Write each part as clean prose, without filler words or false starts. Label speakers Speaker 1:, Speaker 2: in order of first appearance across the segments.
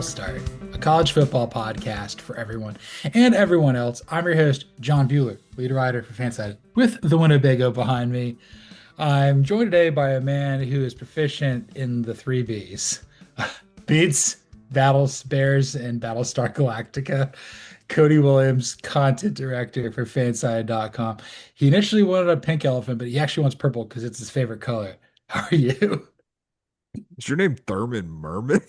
Speaker 1: False Start, a college football podcast for everyone and everyone else. I'm your host, John Buhler, lead writer for Fanside, with the Winnebago behind me. I'm joined today by a man who is proficient in the three Bs: Beats, Battles, Bears, and Battlestar Galactica. Cody Williams, content director for fanside.com. He initially wanted a pink elephant, but he actually wants purple because it's his favorite color. How are you?
Speaker 2: Is your name Thurman Merman?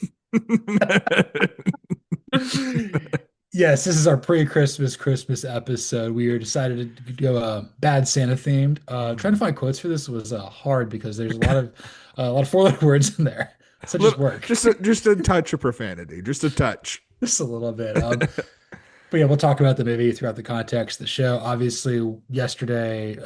Speaker 1: Yes, this is our Christmas episode. We were decided to go bad Santa themed. Trying to find quotes for this was hard because there's a lot of four-letter words in there, such as
Speaker 2: Little,
Speaker 1: work,
Speaker 2: just a touch of profanity, just a touch.
Speaker 1: just a little bit. But yeah, we'll talk about the movie throughout the context of the show. Obviously, yesterday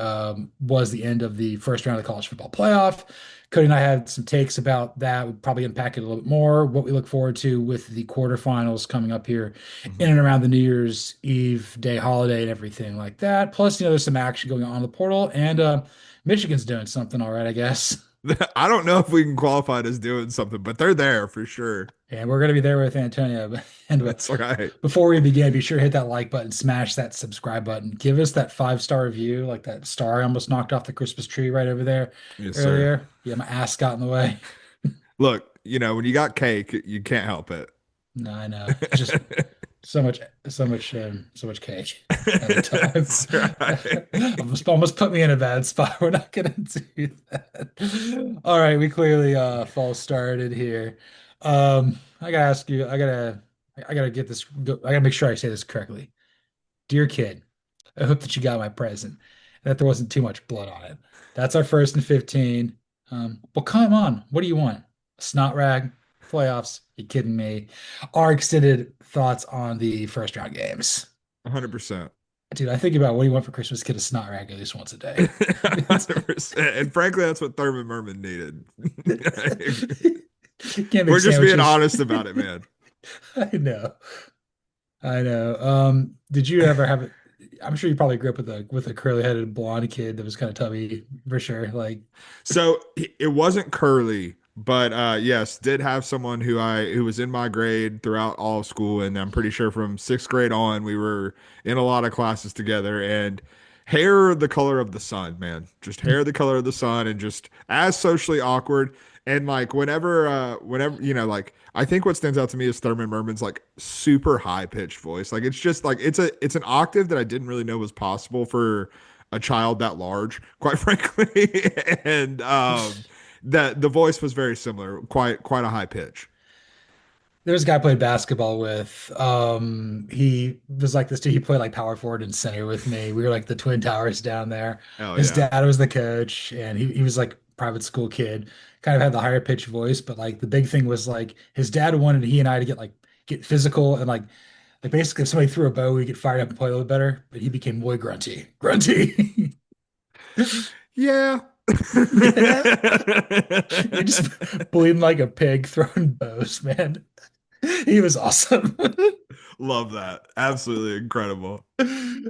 Speaker 1: was the end of the first round of the college football playoff. Cody and I had some takes about that. We'll probably unpack it a little bit more, what we look forward to with the quarterfinals coming up here in
Speaker 2: Mhm.
Speaker 1: and around the New Year's Eve day holiday and everything like that. Plus, there's some action going on in the portal, and Michigan's doing something all right, I guess.
Speaker 2: I don't know if we can qualify it as doing something, but they're there for sure.
Speaker 1: And we're going to be there with Antonio. And
Speaker 2: That's right.
Speaker 1: before we begin, be sure to hit that like button, smash that subscribe button, give us that 5-star review, like that star I almost knocked off the Christmas tree right over there
Speaker 2: Yes, sir.
Speaker 1: earlier. Yeah, my ass got in the way.
Speaker 2: Look, when you got cake, you can't help it.
Speaker 1: No, I know. It's just so much cake at a
Speaker 2: That's right.
Speaker 1: time. Almost put me in a bad spot. We're not gonna do that. All right, we clearly false started here. I gotta ask you, I gotta get this, I gotta make sure I say this correctly. Dear kid, I hope that you got my present and that there wasn't too much blood on it. That's our first and 15. Well, come on. What do you want? A snot rag? Playoffs? You kidding me? Our extended thoughts on the first round games.
Speaker 2: 100%.
Speaker 1: Dude, I think about what do you want for Christmas? Get a snot rag at least once a day. It's-
Speaker 2: 100%. And frankly, that's what Thurman Merman needed.
Speaker 1: Can't make
Speaker 2: We're just being
Speaker 1: sandwiches.
Speaker 2: honest about it, man.
Speaker 1: I know. I know. Did you ever have it? I'm sure you probably grew up with a curly headed blonde kid that was kind of tubby for sure. Like,
Speaker 2: So it wasn't Curly, but yes, did have someone who was in my grade throughout all of school, and I'm pretty sure from sixth grade on we were in a lot of classes together. And hair the color of the sun, man, just hair the color of the sun, and just as socially awkward. And like whenever like I think what stands out to me is Thurman Merman's like super high pitched voice. Like it's just like it's an octave that I didn't really know was possible for a child that large, quite frankly. And that the voice was very similar, quite a high pitch.
Speaker 1: there was a guy I played basketball with. He was like this dude. He played like power forward and center with me. We were like the Twin Towers down there.
Speaker 2: Oh
Speaker 1: His
Speaker 2: yeah.
Speaker 1: dad was the coach, and he was like private school kid. Kind of had the higher pitched voice, but like the big thing was like his dad wanted he and I to get physical and like basically if somebody threw a bow, we get fired up and play a little better. But he became way grunty, grunty.
Speaker 2: Yeah.
Speaker 1: You're just bleeding like a pig throwing bows, man. He was awesome.
Speaker 2: Love that. Absolutely incredible.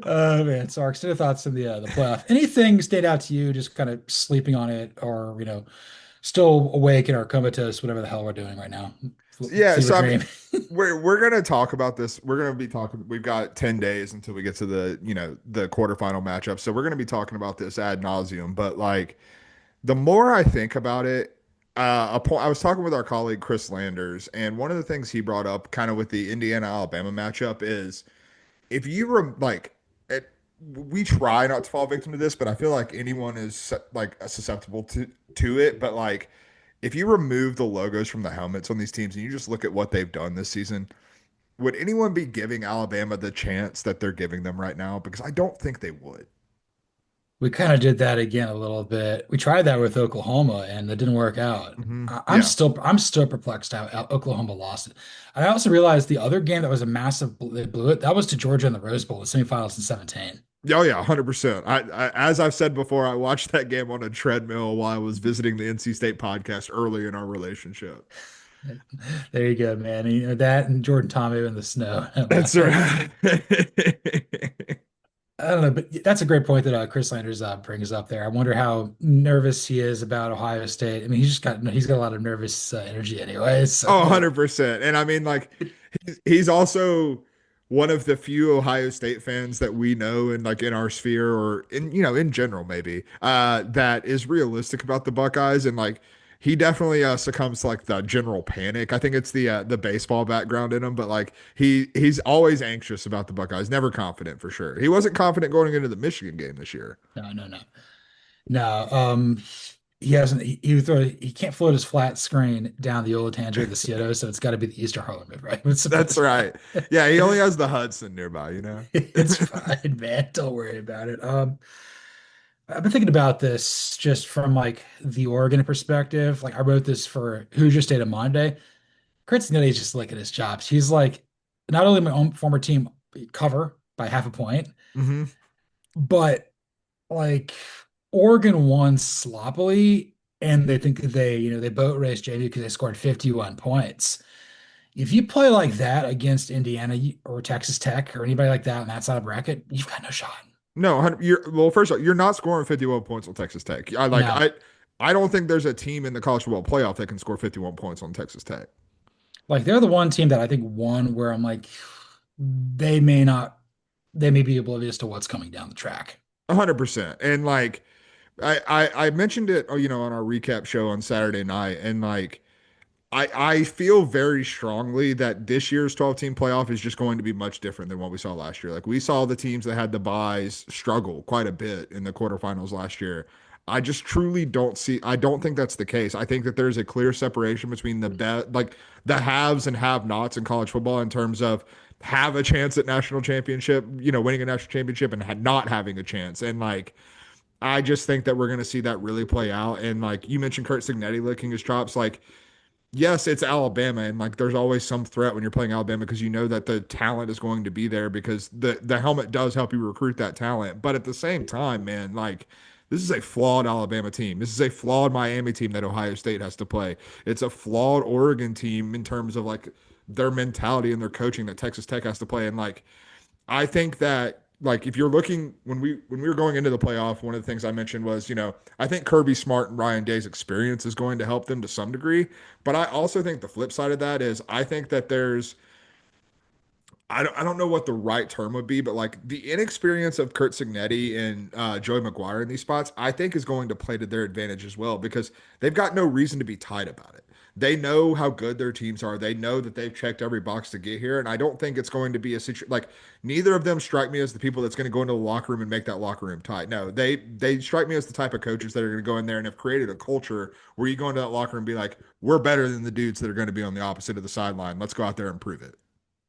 Speaker 1: Oh man, so our extended thoughts in the playoff. Anything stand out to you? Just kind of sleeping on it, or still awake in our comatose, whatever the hell we're doing right now.
Speaker 2: Yeah,
Speaker 1: Fever
Speaker 2: so I mean,
Speaker 1: dream.
Speaker 2: we're gonna talk about this. We're gonna be talking. We've got 10 days until we get to the quarterfinal matchup. So we're gonna be talking about this ad nauseum. But like the more I think about it, I was talking with our colleague Chris Landers, and one of the things he brought up, kind of with the Indiana Alabama matchup, is if you were like, we try not to fall victim to this, but I feel like anyone is like susceptible to it. But like, if you remove the logos from the helmets on these teams and you just look at what they've done this season, would anyone be giving Alabama the chance that they're giving them right now? Because I don't think they would.
Speaker 1: We kind of did that again a little bit. We tried that with Oklahoma, and it didn't work out.
Speaker 2: Yeah.
Speaker 1: I'm still perplexed how Oklahoma lost it. I also realized the other game that was a massive they blew it. That was to Georgia in the Rose Bowl, the semifinals in 17.
Speaker 2: Oh yeah, 100%. As I've said before, I watched that game on a treadmill while I was visiting the NC State podcast early in our relationship.
Speaker 1: There you go, man. That and Jordan Tommy in the snow.
Speaker 2: That's right.
Speaker 1: I don't know, but that's a great point that Chris Landers brings up there. I wonder how nervous he is about Ohio State. I mean, he's got a lot of nervous energy anyway. So
Speaker 2: Oh, 100%. And I mean, like, he's also one of the few Ohio State fans that we know and like in our sphere or in, in general, maybe, that is realistic about the Buckeyes. And like, he definitely succumbs to like the general panic. I think it's the baseball background in him, but like he's always anxious about the Buckeyes, never confident for sure. He wasn't confident going into the Michigan game this year.
Speaker 1: no, no, no, no. He hasn't. He can't float his flat screen down the Oletangir or the Scioto, so it's got to be the Eastern Harlem River, right? It's
Speaker 2: That's
Speaker 1: supposed
Speaker 2: right.
Speaker 1: to.
Speaker 2: Yeah, he only has the Hudson nearby, you know?
Speaker 1: It's fine, man. Don't worry about it. I've been thinking about this just from like the Oregon perspective. Like I wrote this for Hoosier State on Monday. Chris Nitty's just looking at his chops. He's like, not only my own former team cover by half a point,
Speaker 2: Hmm.
Speaker 1: but like Oregon won sloppily, and they think that they boat raced JMU because they scored 51 points. If you play like that against Indiana or Texas Tech or anybody like that on that side of the bracket, you've got no shot.
Speaker 2: No, well, first of all, you're not scoring 51 points on Texas Tech.
Speaker 1: No,
Speaker 2: I don't think there's a team in the college football playoff that can score 51 points on Texas Tech.
Speaker 1: like they're the one team that I think won where I'm like, they may not, they may be oblivious to what's coming down the track.
Speaker 2: 100%. And like I mentioned it, on our recap show on Saturday night, and like I feel very strongly that this year's 12 team playoff is just going to be much different than what we saw last year. Like we saw the teams that had the buys struggle quite a bit in the quarterfinals last year. I just truly I don't think that's the case. I think that there's a clear separation between like the haves and have nots in college football in terms of have a chance at national championship, winning a national championship and not having a chance. And like, I just think that we're going to see that really play out. And like you mentioned, Kurt Signetti licking his chops, like, yes, it's Alabama, and like there's always some threat when you're playing Alabama because you know that the talent is going to be there because the helmet does help you recruit that talent. But at the same time, man, like this is a flawed Alabama team. This is a flawed Miami team that Ohio State has to play. It's a flawed Oregon team in terms of like their mentality and their coaching that Texas Tech has to play. And like I think that like if you're looking when we were going into the playoff, one of the things I mentioned was, I think Kirby Smart and Ryan Day's experience is going to help them to some degree. But I also think the flip side of that is I think that there's I don't know what the right term would be, but like the inexperience of Kurt Signetti and Joey McGuire in these spots, I think is going to play to their advantage as well because they've got no reason to be tight about it. They know how good their teams are. They know that they've checked every box to get here, and I don't think it's going to be a situation like neither of them strike me as the people that's going to go into the locker room and make that locker room tight. No, they strike me as the type of coaches that are going to go in there and have created a culture where you go into that locker room and be like, we're better than the dudes that are going to be on the opposite of the sideline. Let's go out there and prove it.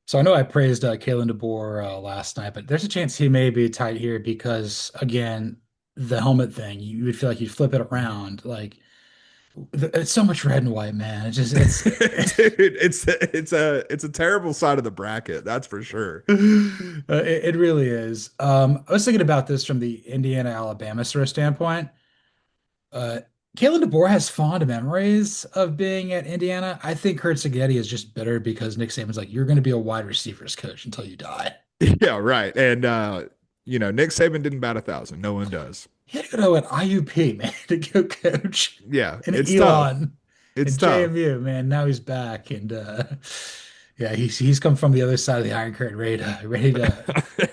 Speaker 1: So I know I praised Kalen DeBoer last night, but there's a chance he may be tight here because again, the helmet thing, you would feel like you'd flip it around. Like it's so much red and white, man. It just it's
Speaker 2: Dude, it's a terrible side of the bracket, that's for sure.
Speaker 1: it really is. I was thinking about this from the Indiana Alabama sort of standpoint. Uh, Kalen DeBoer has fond memories of being at Indiana. I think Kurt Signetti is just bitter because Nick Saban's like, you're going to be a wide receivers coach until you die.
Speaker 2: Yeah, right. And Nick Saban didn't bat 1,000. No one does.
Speaker 1: He had to go to an IUP, man, to go coach
Speaker 2: Yeah,
Speaker 1: and
Speaker 2: it's tough.
Speaker 1: Elon
Speaker 2: It's
Speaker 1: and
Speaker 2: tough.
Speaker 1: JMU, man. Now he's back, and yeah, he's come from the other side of the Iron Curtain, ready to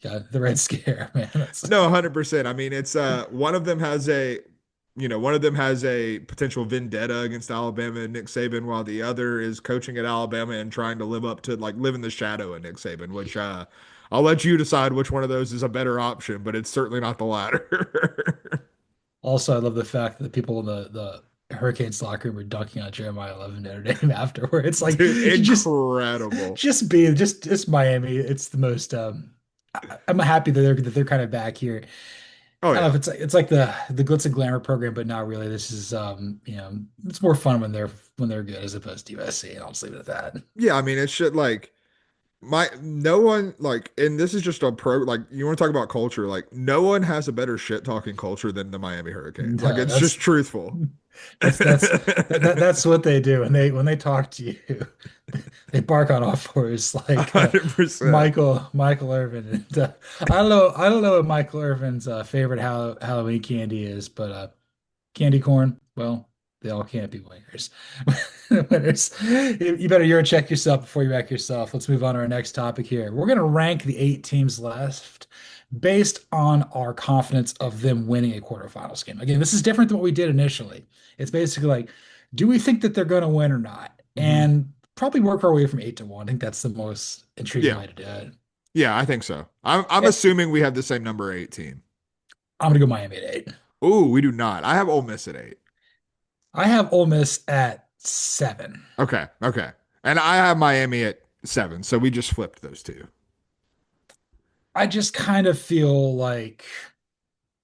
Speaker 1: yeah, the Red Scare, man. That's
Speaker 2: No, 100%. I mean, it's one of them has a potential vendetta against Alabama and Nick Saban, while the other is coaching at Alabama and trying to live up to like live in the shadow of Nick Saban, which I'll let you decide which one of those is a better option, but it's certainly not the latter.
Speaker 1: also I love the fact that the people in the Hurricanes locker room were dunking on Jeremiah Love and Notre Dame afterwards. Like
Speaker 2: Dude,
Speaker 1: you
Speaker 2: incredible.
Speaker 1: just Miami. It's the most I'm happy that they're kind of back here.
Speaker 2: Oh
Speaker 1: I don't know
Speaker 2: yeah.
Speaker 1: if it's like the glitz and glamour program, but not really. This is it's more fun when they're good as opposed to USC, and I'll just leave it at that.
Speaker 2: Yeah, I mean, it should like My no one like, and this is just a pro. Like, you want to talk about culture? Like, no one has a better shit talking culture than the Miami Hurricanes. Like,
Speaker 1: No,
Speaker 2: it's just truthful.
Speaker 1: that's that's what they do when they talk to you. They bark on all fours like
Speaker 2: 100%.
Speaker 1: Michael Irvin. And, I don't know what Michael Irvin's favorite Halloween candy is, but candy corn. Well, they all can't be winners. Winners. You better Euro check yourself before you wreck yourself. Let's move on to our next topic here. We're going to rank the 8 teams left based on our confidence of them winning a quarterfinals game. Again, this is different than what we did initially. It's basically like, do we think that they're going to win or not?
Speaker 2: Hmm.
Speaker 1: And probably work our way from 8 to 1. I think that's the most intriguing
Speaker 2: Yeah.
Speaker 1: way to do it.
Speaker 2: Yeah, I think so. I'm
Speaker 1: Eh,
Speaker 2: assuming we have the same number 18.
Speaker 1: I'm going to go Miami at 8.
Speaker 2: Ooh, we do not. I have Ole Miss at 8.
Speaker 1: I have Ole Miss at 7.
Speaker 2: Okay, okay. And I have Miami at 7. So we just flipped those two.
Speaker 1: I just kind of feel like,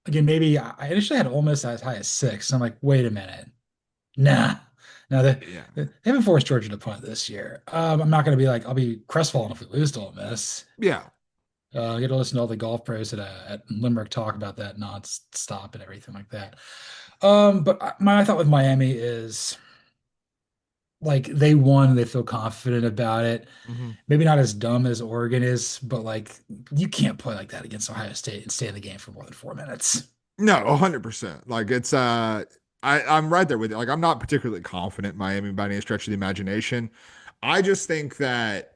Speaker 1: again, maybe I initially had Ole Miss as high as 6. I'm like, wait a minute. Nah. No,
Speaker 2: Yeah.
Speaker 1: they haven't forced Georgia to punt this year. I'm not going to be like, I'll be crestfallen if we lose to Ole Miss.
Speaker 2: Yeah.
Speaker 1: I get to listen to all the golf pros at Limerick talk about that nonstop and everything like that. But my thought with Miami is like they won, they feel confident about it.
Speaker 2: Hmm.
Speaker 1: Maybe not as dumb as Oregon is, but like you can't play like that against Ohio State and stay in the game for more than 4 minutes.
Speaker 2: No, 100%. Like it's I'm right there with you. Like I'm not particularly confident in Miami by any stretch of the imagination. I just think that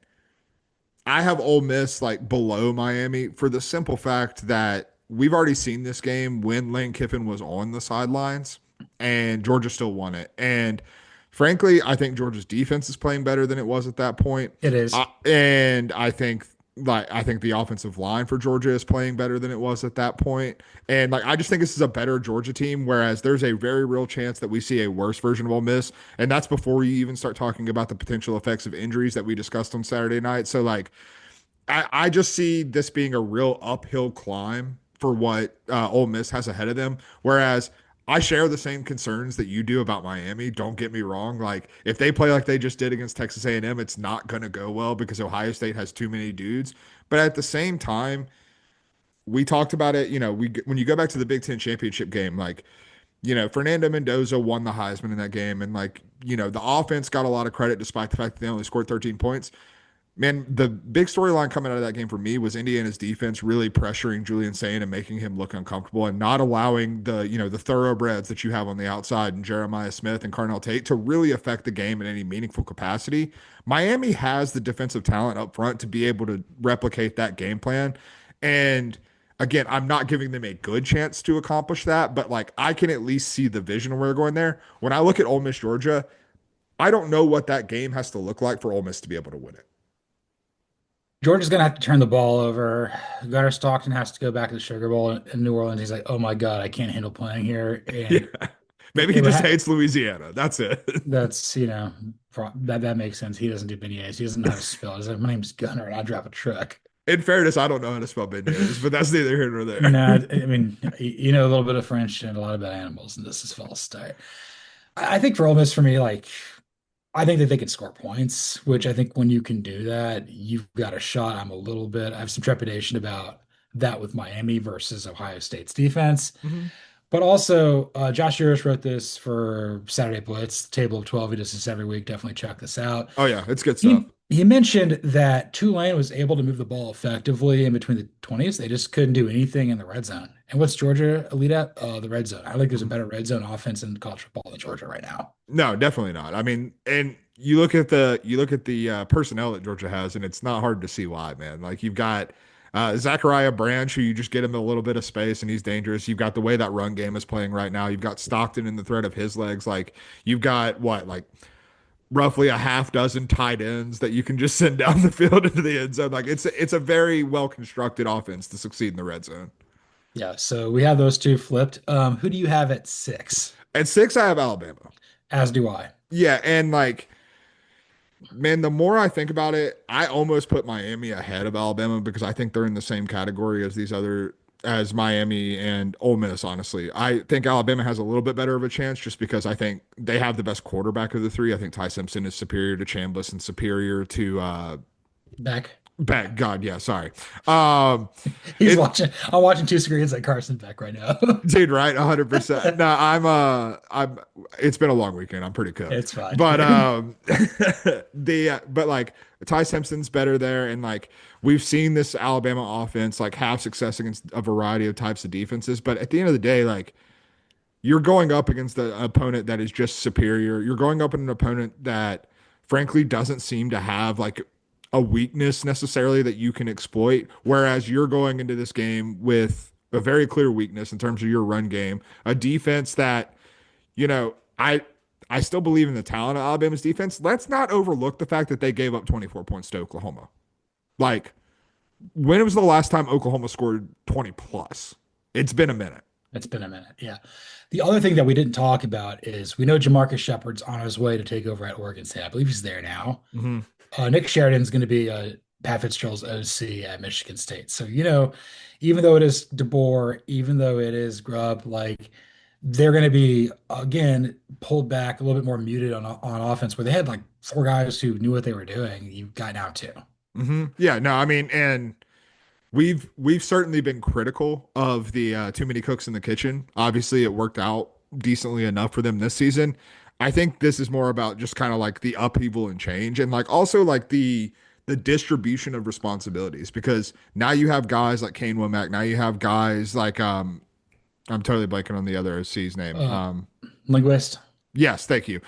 Speaker 2: I have Ole Miss like below Miami for the simple fact that we've already seen this game when Lane Kiffin was on the sidelines and Georgia still won it. And frankly, I think Georgia's defense is playing better than it was at that point.
Speaker 1: It is.
Speaker 2: And I think the offensive line for Georgia is playing better than it was at that point. And like I just think this is a better Georgia team, whereas there's a very real chance that we see a worse version of Ole Miss. And that's before you even start talking about the potential effects of injuries that we discussed on Saturday night. So like I just see this being a real uphill climb for what Ole Miss has ahead of them. Whereas I share the same concerns that you do about Miami. Don't get me wrong. Like if they play like they just did against Texas A&M, it's not going to go well because Ohio State has too many dudes. But at the same time, we talked about it. You know, we when you go back to the Big Ten championship game, like Fernando Mendoza won the Heisman in that game, and like the offense got a lot of credit despite the fact that they only scored 13 points. Man, the big storyline coming out of that game for me was Indiana's defense really pressuring Julian Sain and making him look uncomfortable and not allowing the thoroughbreds that you have on the outside and Jeremiah Smith and Carnell Tate to really affect the game in any meaningful capacity. Miami has the defensive talent up front to be able to replicate that game plan. And again, I'm not giving them a good chance to accomplish that, but like I can at least see the vision of where we're going there. When I look at Ole Miss, Georgia, I don't know what that game has to look like for Ole Miss to be able to win it.
Speaker 1: Georgia's gonna have to turn the ball over. Gunnar Stockton has to go back to the Sugar Bowl in New Orleans. He's like, "Oh my God, I can't handle playing here."
Speaker 2: Yeah.
Speaker 1: And
Speaker 2: Maybe he
Speaker 1: it would
Speaker 2: just
Speaker 1: ha
Speaker 2: hates Louisiana. That's it.
Speaker 1: that's that makes sense. He doesn't do beignets. He doesn't know how to spell. He's like, "My name's Gunnar, and I drive a truck."
Speaker 2: In fairness, I don't know how to spell beignets, but that's neither here nor there.
Speaker 1: No, I mean, you know a little bit of French and a lot about animals, and this is false start. I think for Ole Miss, for me, like I think that they can score points, which I think when you can do that, you've got a shot. I have some trepidation about that with Miami versus Ohio State's defense.
Speaker 2: Hmm.
Speaker 1: But also, Josh Uris wrote this for Saturday Blitz, Table of 12. He does this every week. Definitely check this out.
Speaker 2: Oh yeah, it's good stuff.
Speaker 1: He mentioned that Tulane was able to move the ball effectively in between the 20s. They just couldn't do anything in the red zone. And what's Georgia elite at? The red zone. I think there's a
Speaker 2: Mhm.
Speaker 1: better red zone offense in college football than Georgia right now.
Speaker 2: No, definitely not. I mean, and you look at the personnel that Georgia has, and it's not hard to see why, man. Like you've got Zachariah Branch, who you just get him a little bit of space, and he's dangerous. You've got the way that run game is playing right now. You've got Stockton in the threat of his legs. Like you've got what, like roughly a half dozen tight ends that you can just send down the field into the end zone. Like it's a very well constructed offense to succeed in the red zone.
Speaker 1: Yeah, so we have those two flipped. Who do you have at 6?
Speaker 2: At 6, I have Alabama.
Speaker 1: As do I.
Speaker 2: Yeah, and like, man, the more I think about it, I almost put Miami ahead of Alabama because I think they're in the same category as as Miami and Ole Miss, honestly. I think Alabama has a little bit better of a chance just because I think they have the best quarterback of the three. I think Ty Simpson is superior to Chambliss and superior to
Speaker 1: Back.
Speaker 2: Beck, God, yeah, sorry. Um,
Speaker 1: He's
Speaker 2: it,
Speaker 1: watching. I'm watching two screens like Carson Beck right now.
Speaker 2: dude, right, 100%. No, it's been a long weekend. I'm pretty cooked,
Speaker 1: It's fine.
Speaker 2: but but like Ty Simpson's better there, and like we've seen this Alabama offense like have success against a variety of types of defenses. But at the end of the day, like you're going up against an opponent that is just superior. You're going up in an opponent that, frankly, doesn't seem to have like a weakness necessarily that you can exploit. Whereas you're going into this game with a very clear weakness in terms of your run game, a defense that, you know, I still believe in the talent of Alabama's defense. Let's not overlook the fact that they gave up 24 points to Oklahoma. Like, when was the last time Oklahoma scored 20 plus? It's been a minute.
Speaker 1: It's been a minute. Yeah. The other thing that we didn't talk about is we know Jamarcus Shepard's on his way to take over at Oregon State. I believe he's there now.
Speaker 2: Mm-hmm.
Speaker 1: Nick Sheridan's going to be Pat Fitzgerald's OC at Michigan State. So, even though it is DeBoer, even though it is Grubb, like they're going to be again pulled back a little bit more muted on offense, where they had like four guys who knew what they were doing. You've got now two.
Speaker 2: Mm-hmm. Yeah, no, I mean, and we've certainly been critical of the too many cooks in the kitchen. Obviously, it worked out decently enough for them this season. I think this is more about just kind of like the upheaval and change, and like also like the distribution of responsibilities because now you have guys like Kane Womack. Now you have guys like I'm totally blanking on the other OC's name.
Speaker 1: Uh, Linguist.
Speaker 2: Yes, thank you.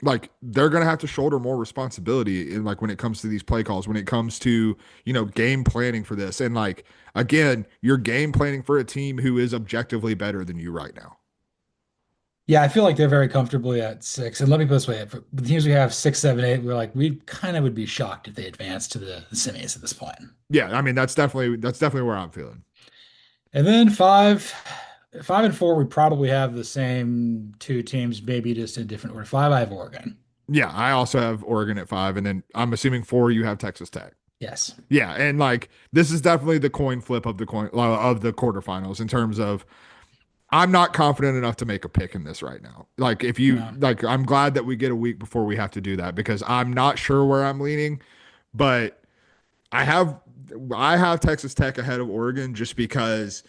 Speaker 2: Like they're gonna have to shoulder more responsibility in like when it comes to these play calls, when it comes to, game planning for this. And like again, you're game planning for a team who is objectively better than you right now.
Speaker 1: Yeah, I feel like they're very comfortably at six. And let me put it this way, for the teams we have six, seven, eight, we kind of would be shocked if they advanced to the semis at this point.
Speaker 2: Yeah, I mean that's definitely where I'm feeling.
Speaker 1: And then five and four, we probably have the same two teams, maybe just in different order. Five, I have Oregon.
Speaker 2: Yeah, I also have Oregon at 5, and then I'm assuming 4 you have Texas Tech.
Speaker 1: Yes.
Speaker 2: Yeah, and like this is definitely the coin flip of the quarterfinals in terms of I'm not confident enough to make a pick in this right now. Like if you
Speaker 1: No.
Speaker 2: like I'm glad that we get a week before we have to do that because I'm not sure where I'm leaning, but I have I have Texas Tech ahead of Oregon just because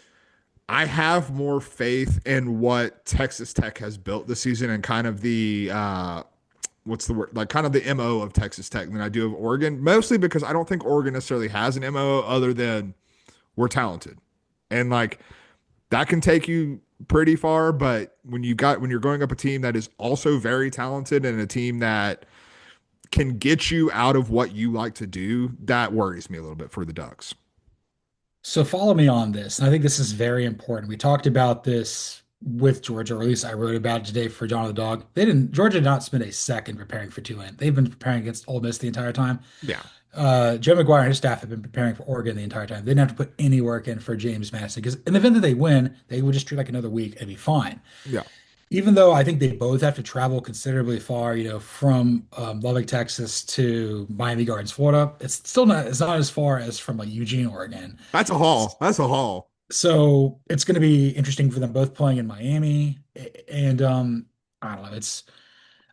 Speaker 2: I have more faith in what Texas Tech has built this season and kind of the what's the word, like kind of the MO of Texas Tech than I do of Oregon, mostly because I don't think Oregon necessarily has an MO other than we're talented. And like that can take you pretty far, but when you're going up a team that is also very talented and a team that can get you out of what you like to do, that worries me a little bit for the Ducks.
Speaker 1: So follow me on this. And I think this is very important. We talked about this with Georgia, or at least I wrote about it today for John of the Dog. Georgia did not spend a second preparing for Tulane. They've been preparing against Ole Miss the entire time.
Speaker 2: Yeah.
Speaker 1: Joe McGuire and his staff have been preparing for Oregon the entire time. They didn't have to put any work in for James Madison because in the event that they win, they would just treat like another week and be fine.
Speaker 2: Yeah.
Speaker 1: Even though I think they both have to travel considerably far, from Lubbock, Texas to Miami Gardens, Florida, it's not as far as from like Eugene, Oregon.
Speaker 2: That's a haul. That's a haul.
Speaker 1: So it's going to be interesting for them both playing in Miami, and I don't know.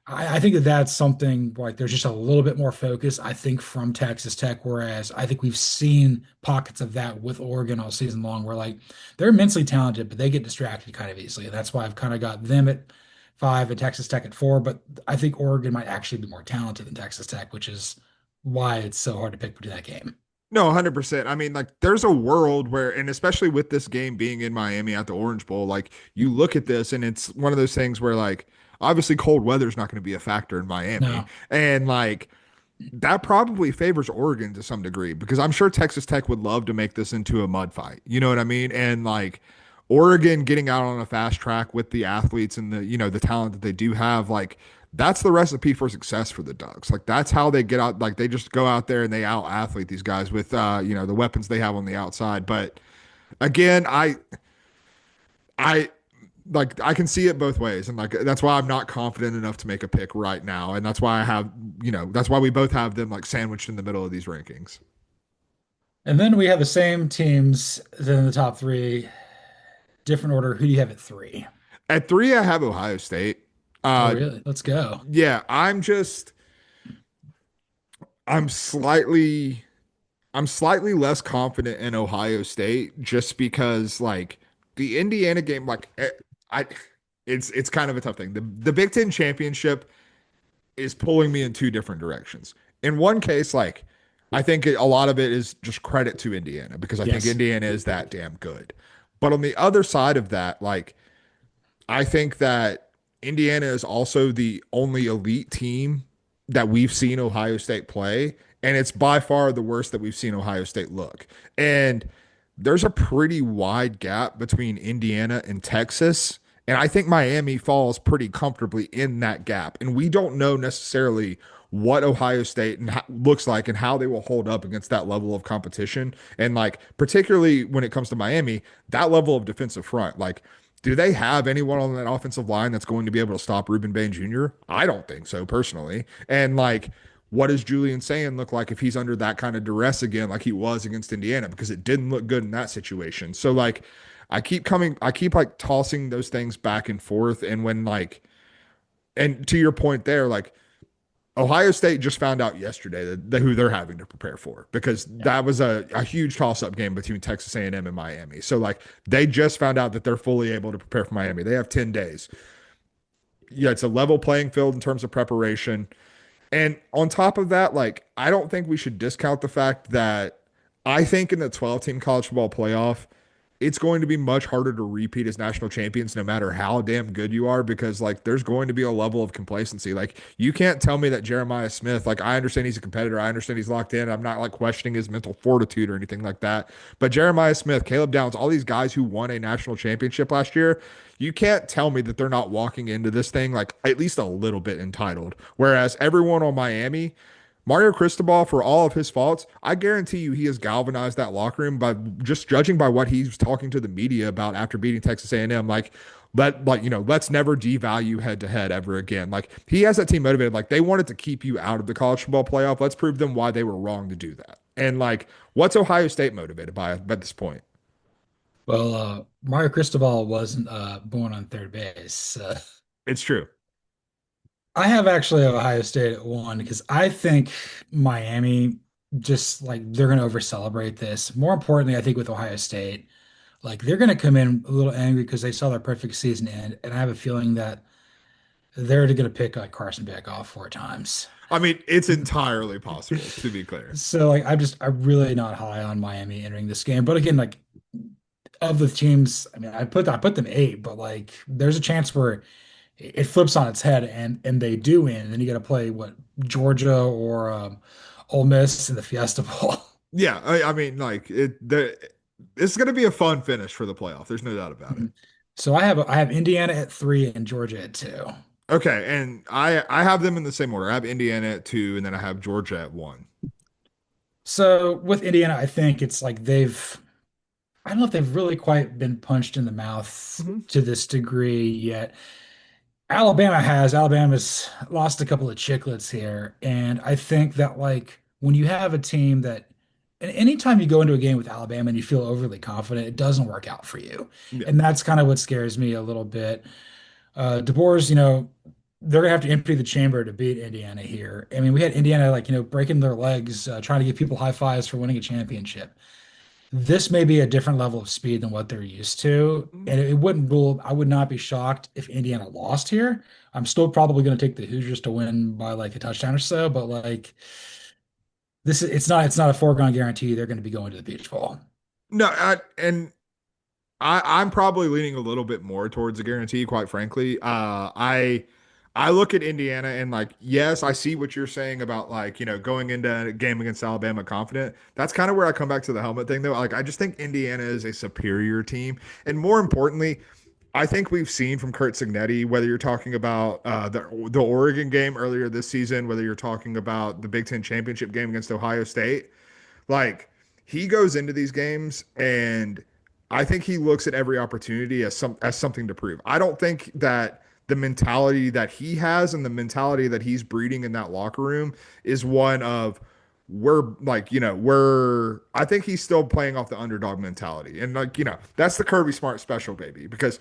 Speaker 1: I think that that's something like there's just a little bit more focus, I think, from Texas Tech. Whereas I think we've seen pockets of that with Oregon all season long, where like they're immensely talented, but they get distracted kind of easily. And that's why I've kind of got them at five and Texas Tech at four. But I think Oregon might actually be more talented than Texas Tech, which is why it's so hard to pick between that game.
Speaker 2: No, 100%. I mean, like, there's a world where, and especially with this game being in Miami at the Orange Bowl, like, you look at this and it's one of those things where, like, obviously cold weather is not going to be a factor in Miami.
Speaker 1: No.
Speaker 2: And, like, that probably favors Oregon to some degree because I'm sure Texas Tech would love to make this into a mud fight. You know what I mean? And, like, Oregon getting out on a fast track with the athletes and the talent that they do have, like, that's the recipe for success for the Ducks. Like that's how they get out. Like they just go out there and they out athlete these guys with the weapons they have on the outside. But again, I like I can see it both ways, and like that's why I'm not confident enough to make a pick right now, and that's why I have that's why we both have them like sandwiched in the middle of these rankings.
Speaker 1: And then we have the same teams in the top three, different order. Who do you have at three?
Speaker 2: At 3, I have Ohio State.
Speaker 1: Oh,
Speaker 2: Uh,
Speaker 1: really? Let's go.
Speaker 2: yeah, I'm slightly. I'm slightly less confident in Ohio State just because like the Indiana game, I it's kind of a tough thing. The Big Ten championship is pulling me in two different directions. In one case, like I think a lot of it is just credit to Indiana because I think
Speaker 1: Yes.
Speaker 2: Indiana is that damn good. But on the other side of that, like I think that Indiana is also the only elite team that we've seen Ohio State play, and it's by far the worst that we've seen Ohio State look. And there's a pretty wide gap between Indiana and Texas. And I think Miami falls pretty comfortably in that gap. And we don't know necessarily what Ohio State looks like and how they will hold up against that level of competition. And like, particularly when it comes to Miami, that level of defensive front, like, do they have anyone on that offensive line that's going to be able to stop Ruben Bain Jr.? I don't think so personally. And like, what does Julian Sand look like if he's under that kind of duress again, like he was against Indiana? Because it didn't look good in that situation. So like, I keep like tossing those things back and forth. And when like, and to your point there, like Ohio State just found out yesterday who they're having to prepare for because
Speaker 1: Yeah.
Speaker 2: that was a huge toss-up game between Texas A&M and Miami. So like they just found out that they're fully able to prepare for Miami. They have 10 days. Yeah, it's a level playing field in terms of preparation. And on top of that, like I don't think we should discount the fact that I think in the 12 team college football playoff, it's going to be much harder to repeat as national champions no matter how damn good you are because like there's going to be a level of complacency. Like you can't tell me that Jeremiah Smith, like I understand he's a competitor, I understand he's locked in. I'm not like questioning his mental fortitude or anything like that. But Jeremiah Smith, Caleb Downs, all these guys who won a national championship last year, you can't tell me that they're not walking into this thing like at least a little bit entitled. Whereas everyone on Miami, Mario Cristobal, for all of his faults, I guarantee you he has galvanized that locker room by just judging by what he's talking to the media about after beating Texas A&M. Let's never devalue head to head ever again. Like he has that team motivated. Like they wanted to keep you out of the college football playoff. Let's prove them why they were wrong to do that. And like, what's Ohio State motivated by at this point?
Speaker 1: Well, Mario Cristobal wasn't born on third base.
Speaker 2: It's true.
Speaker 1: I have actually Ohio State at one because I think Miami just like they're going to over celebrate this. More importantly, I think with Ohio State, like they're going to come in a little angry because they saw their perfect season end, and I have a feeling that they're going to pick like Carson Beck off 4 times.
Speaker 2: I mean, it's entirely possible to be clear.
Speaker 1: So like I'm really not high on Miami entering this game. But again, like of the teams, I mean, I put them eight, but like there's a chance where it flips on its head and they do win, and then you got to play what Georgia or Ole Miss in the Fiesta Bowl.
Speaker 2: Yeah, I mean, like it's going to be a fun finish for the playoff. There's no doubt about it.
Speaker 1: So I have Indiana at three and Georgia at two.
Speaker 2: Okay, and I have them in the same order. I have Indiana at two, and then I have Georgia at one.
Speaker 1: So with Indiana, I think it's like I don't know if they've really quite been punched in the mouth
Speaker 2: Mhm.
Speaker 1: to this degree yet. Alabama's lost a couple of chicklets here, and I think that like when you have a team that and anytime you go into a game with Alabama and you feel overly confident, it doesn't work out for you.
Speaker 2: Yeah,
Speaker 1: And that's kind of what scares me a little bit. DeBoer's, they're gonna have to empty the chamber to beat Indiana here. I mean, we had Indiana like, breaking their legs, trying to give people high fives for winning a championship. This may be a different level of speed than what they're used to, and it wouldn't rule. I would not be shocked if Indiana lost here. I'm still probably going to take the Hoosiers to win by like a touchdown or so, but like it's not a foregone guarantee they're going to be going to the Peach Bowl.
Speaker 2: no, I'm probably leaning a little bit more towards a guarantee, quite frankly. I look at Indiana and like, yes, I see what you're saying about like, going into a game against Alabama confident. That's kind of where I come back to the helmet thing though. Like, I just think Indiana is a superior team. And more importantly, I think we've seen from Kurt Signetti, whether you're talking about the Oregon game earlier this season, whether you're talking about the Big Ten championship game against Ohio State, like he goes into these games and I think he looks at every opportunity as something to prove. I don't think that the mentality that he has and the mentality that he's breeding in that locker room is one of we're I think he's still playing off the underdog mentality. And like, that's the Kirby Smart special baby because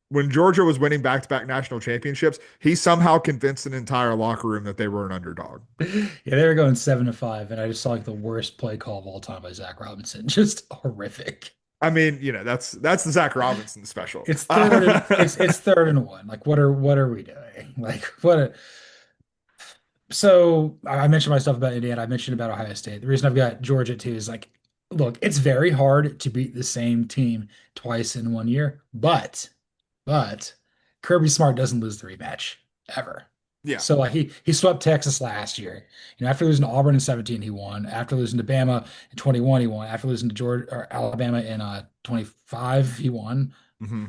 Speaker 2: when Georgia was winning back-to-back national championships, he somehow convinced an entire locker room that they were an underdog.
Speaker 1: Yeah, they were going 7-5, and I just saw like the worst play call of all time by Zach Robinson. Just horrific.
Speaker 2: I mean, that's the Zach Robinson special.
Speaker 1: It's third and it's third and one. Like what are we doing? Like so I mentioned my stuff about Indiana. I mentioned about Ohio State. The reason I've got Georgia too is like, look, it's very hard to beat the same team twice in 1 year, but Kirby Smart doesn't lose the rematch ever.
Speaker 2: Yeah.
Speaker 1: So like he swept Texas last year. After losing to Auburn in 17, he won. After losing to Bama in 21, he won. After losing to Georgia or Alabama in 25, he won.
Speaker 2: Hmm.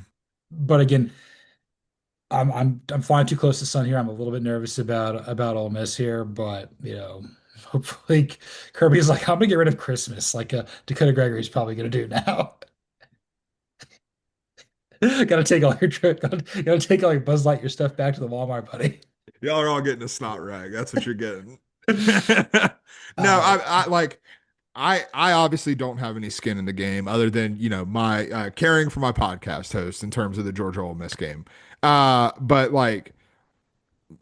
Speaker 1: But again, I'm flying too close to the sun here. I'm a little bit nervous about Ole Miss here, but hopefully Kirby's like, I'm gonna get rid of Christmas, like Dakota Gregory's probably gonna do now. Gotta take all your trip, gotta take all your Buzz Lightyear stuff back to the Walmart, buddy.
Speaker 2: Y'all are all getting a snot rag. That's what you're getting. No,
Speaker 1: Uh,
Speaker 2: I like I obviously don't have any skin in the game other than, my caring for my podcast host in terms of the Georgia Ole Miss game. But like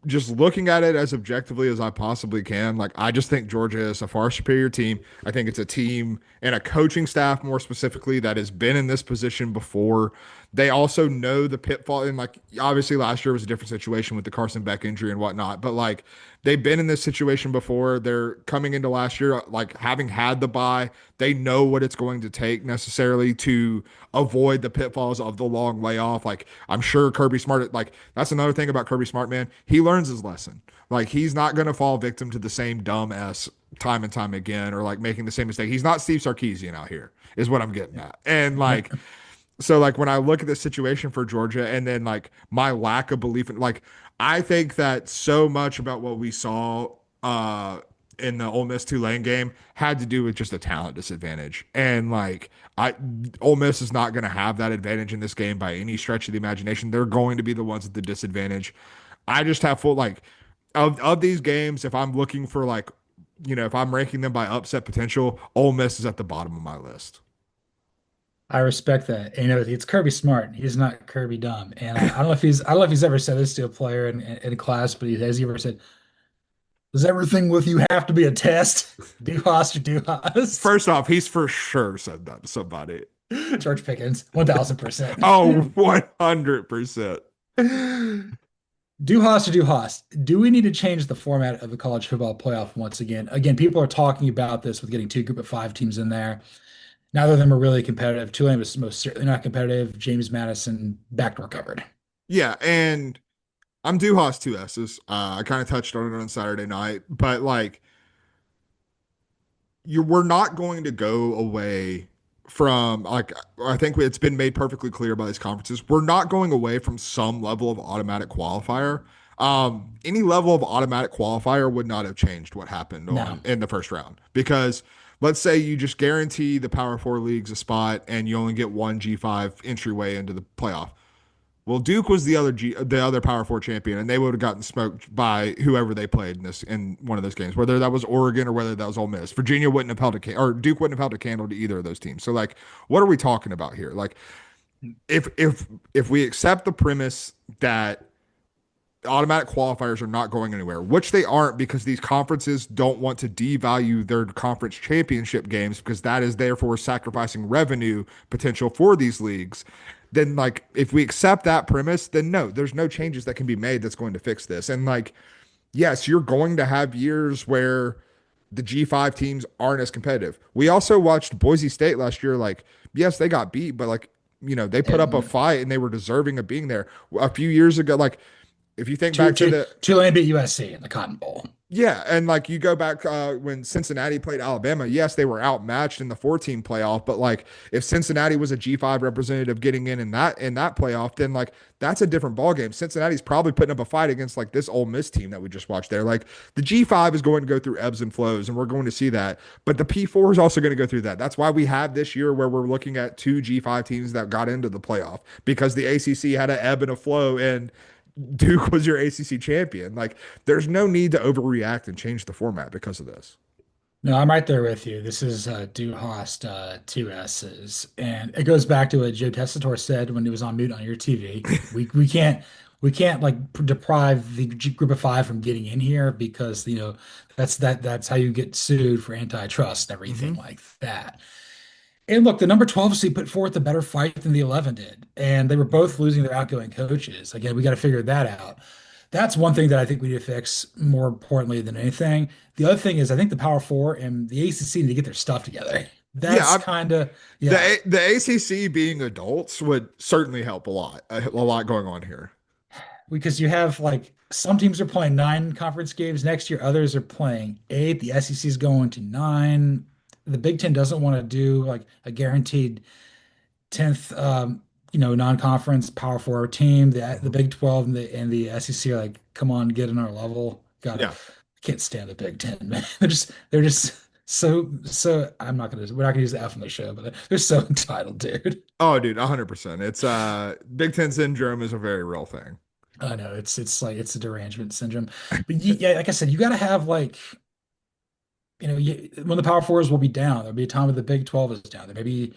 Speaker 2: just looking at it as objectively as I possibly can, like I just think Georgia is a far superior team. I think it's a team and a coaching staff more specifically that has been in this position before. They also know the pitfall, and like obviously last year was a different situation with the Carson Beck injury and whatnot, but like they've been in this situation before. They're coming into last year like having had the bye. They know what it's going to take necessarily to avoid the pitfalls of the long layoff. Like I'm sure Kirby Smart, like that's another thing about Kirby Smart, man. He learns his lesson. Like he's not going to fall victim to the same dumb s time and time again, or like making the same mistake. He's not Steve Sarkisian out here, is what I'm getting at. And like so like when I look at the situation for Georgia and then like my lack of belief in like I think that so much about what we saw in the Ole Miss Tulane game had to do with just a talent disadvantage. And like I Ole Miss is not going to have that advantage in this game by any stretch of the imagination. They're going to be the ones at the disadvantage. I just have full like of these games, if I'm looking for like, if I'm ranking them by upset potential, Ole Miss is at the bottom of my list.
Speaker 1: I respect that. And, it's Kirby Smart. He's not Kirby dumb. And I don't know if he's ever said this to a player in class, but he ever said, "Does everything with you have to be a test? Do Host or do Host?"
Speaker 2: First off, he's for sure said that to somebody.
Speaker 1: George Pickens, 1000%.
Speaker 2: Oh, 100%.
Speaker 1: Do Haas or do Haas? Do we need to change the format of the college football playoff once again? Again, people are talking about this with getting two group of five teams in there. Neither of them are really competitive. Tulane was most certainly not competitive. James Madison backdoor covered.
Speaker 2: Yeah, and I'm due Haas two S's. I kind of touched on it on Saturday night, but like we're not going to go away from like I think it's been made perfectly clear by these conferences. We're not going away from some level of automatic qualifier. Any level of automatic qualifier would not have changed what happened
Speaker 1: No,
Speaker 2: on in the first round because let's say you just guarantee the Power Four leagues a spot and you only get one G5 entryway into the playoff. Well, Duke was the other Power Four champion, and they would have gotten smoked by whoever they played in one of those games, whether that was Oregon or whether that was Ole Miss. Virginia wouldn't have held or Duke wouldn't have held a candle to either of those teams. So, like, what are we talking about here? Like, if we accept the premise that automatic qualifiers are not going anywhere, which they aren't because these conferences don't want to devalue their conference championship games because that is therefore sacrificing revenue potential for these leagues. Then, like, if we accept that premise, then no, there's no changes that can be made that's going to fix this. And, like, yes, you're going to have years where the G5 teams aren't as competitive. We also watched Boise State last year. Like, yes, they got beat, but, like, they put up a
Speaker 1: and
Speaker 2: fight and they were deserving of being there. A few years ago, like, if you think back to the
Speaker 1: Tulane beat USC in the Cotton Bowl.
Speaker 2: yeah, and like you go back when Cincinnati played Alabama, yes, they were outmatched in the 14 playoff, but like if Cincinnati was a G5 representative getting in that playoff, then like that's a different ballgame. Cincinnati's probably putting up a fight against like this Ole Miss team that we just watched there. Like the G5 is going to go through ebbs and flows, and we're going to see that. But the P4 is also going to go through that. That's why we have this year where we're looking at two G5 teams that got into the playoff because the ACC had an ebb and a flow, and Duke was your ACC champion. Like, there's no need to overreact and change the format because of this.
Speaker 1: No, I'm right there with you. This is Du Hast, two S's, and it goes back to what Joe Tessitore said when he was on mute on your TV. We can't like deprive the group of five from getting in here because that's how you get sued for antitrust and everything
Speaker 2: Hmm.
Speaker 1: like that. And look, the number 12 seed put forth a better fight than the 11 did, and they were both losing their outgoing coaches. Again, we got to figure that out. That's one thing that I think we need to fix more importantly than anything. The other thing is I think the Power Four and the ACC need to get their stuff together.
Speaker 2: Yeah,
Speaker 1: That's kind of, yeah,
Speaker 2: the ACC being adults would certainly help a lot going on here.
Speaker 1: because you have like some teams are playing nine conference games next year, others are playing eight. The SEC is going to nine. The Big Ten doesn't want to do like a guaranteed 10th non-conference power four team. The
Speaker 2: Mhm.
Speaker 1: Big 12 and the SEC are like, come on, get in our level. Gotta
Speaker 2: Yeah.
Speaker 1: can't stand the Big Ten, man. They're just so we're not gonna use the F on the show, but they're so entitled, dude.
Speaker 2: Oh, dude, 100%. It's Big Ten syndrome is a very real thing.
Speaker 1: I know it's like it's a derangement syndrome. But yeah, like I said, you gotta have like when the power fours will be down, there'll be a time when the Big 12 is down. There may be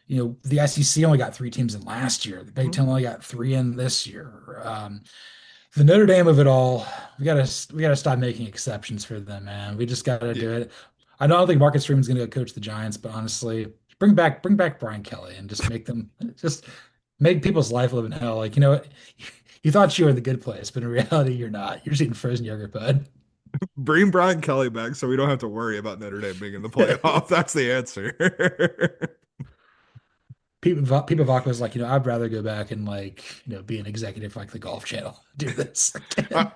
Speaker 1: the SEC only got three teams in last year. The Big
Speaker 2: Mhm.
Speaker 1: Ten only got three in this year. The Notre Dame of it all, we gotta stop making exceptions for them, man. We just gotta do
Speaker 2: Yeah.
Speaker 1: it. I don't think Marcus Freeman's gonna go coach the Giants, but honestly, bring back Brian Kelly and just make people's life live in hell. Like, what? You thought you were in the good place, but in reality, you're not. You're just eating frozen yogurt, bud.
Speaker 2: Bring Brian Kelly back so we don't have to worry about Notre Dame being in the playoff. That's the answer.
Speaker 1: Pete Vavak was like, I'd rather go back and like, be an executive for, like the Golf Channel, do this
Speaker 2: Uh,
Speaker 1: again.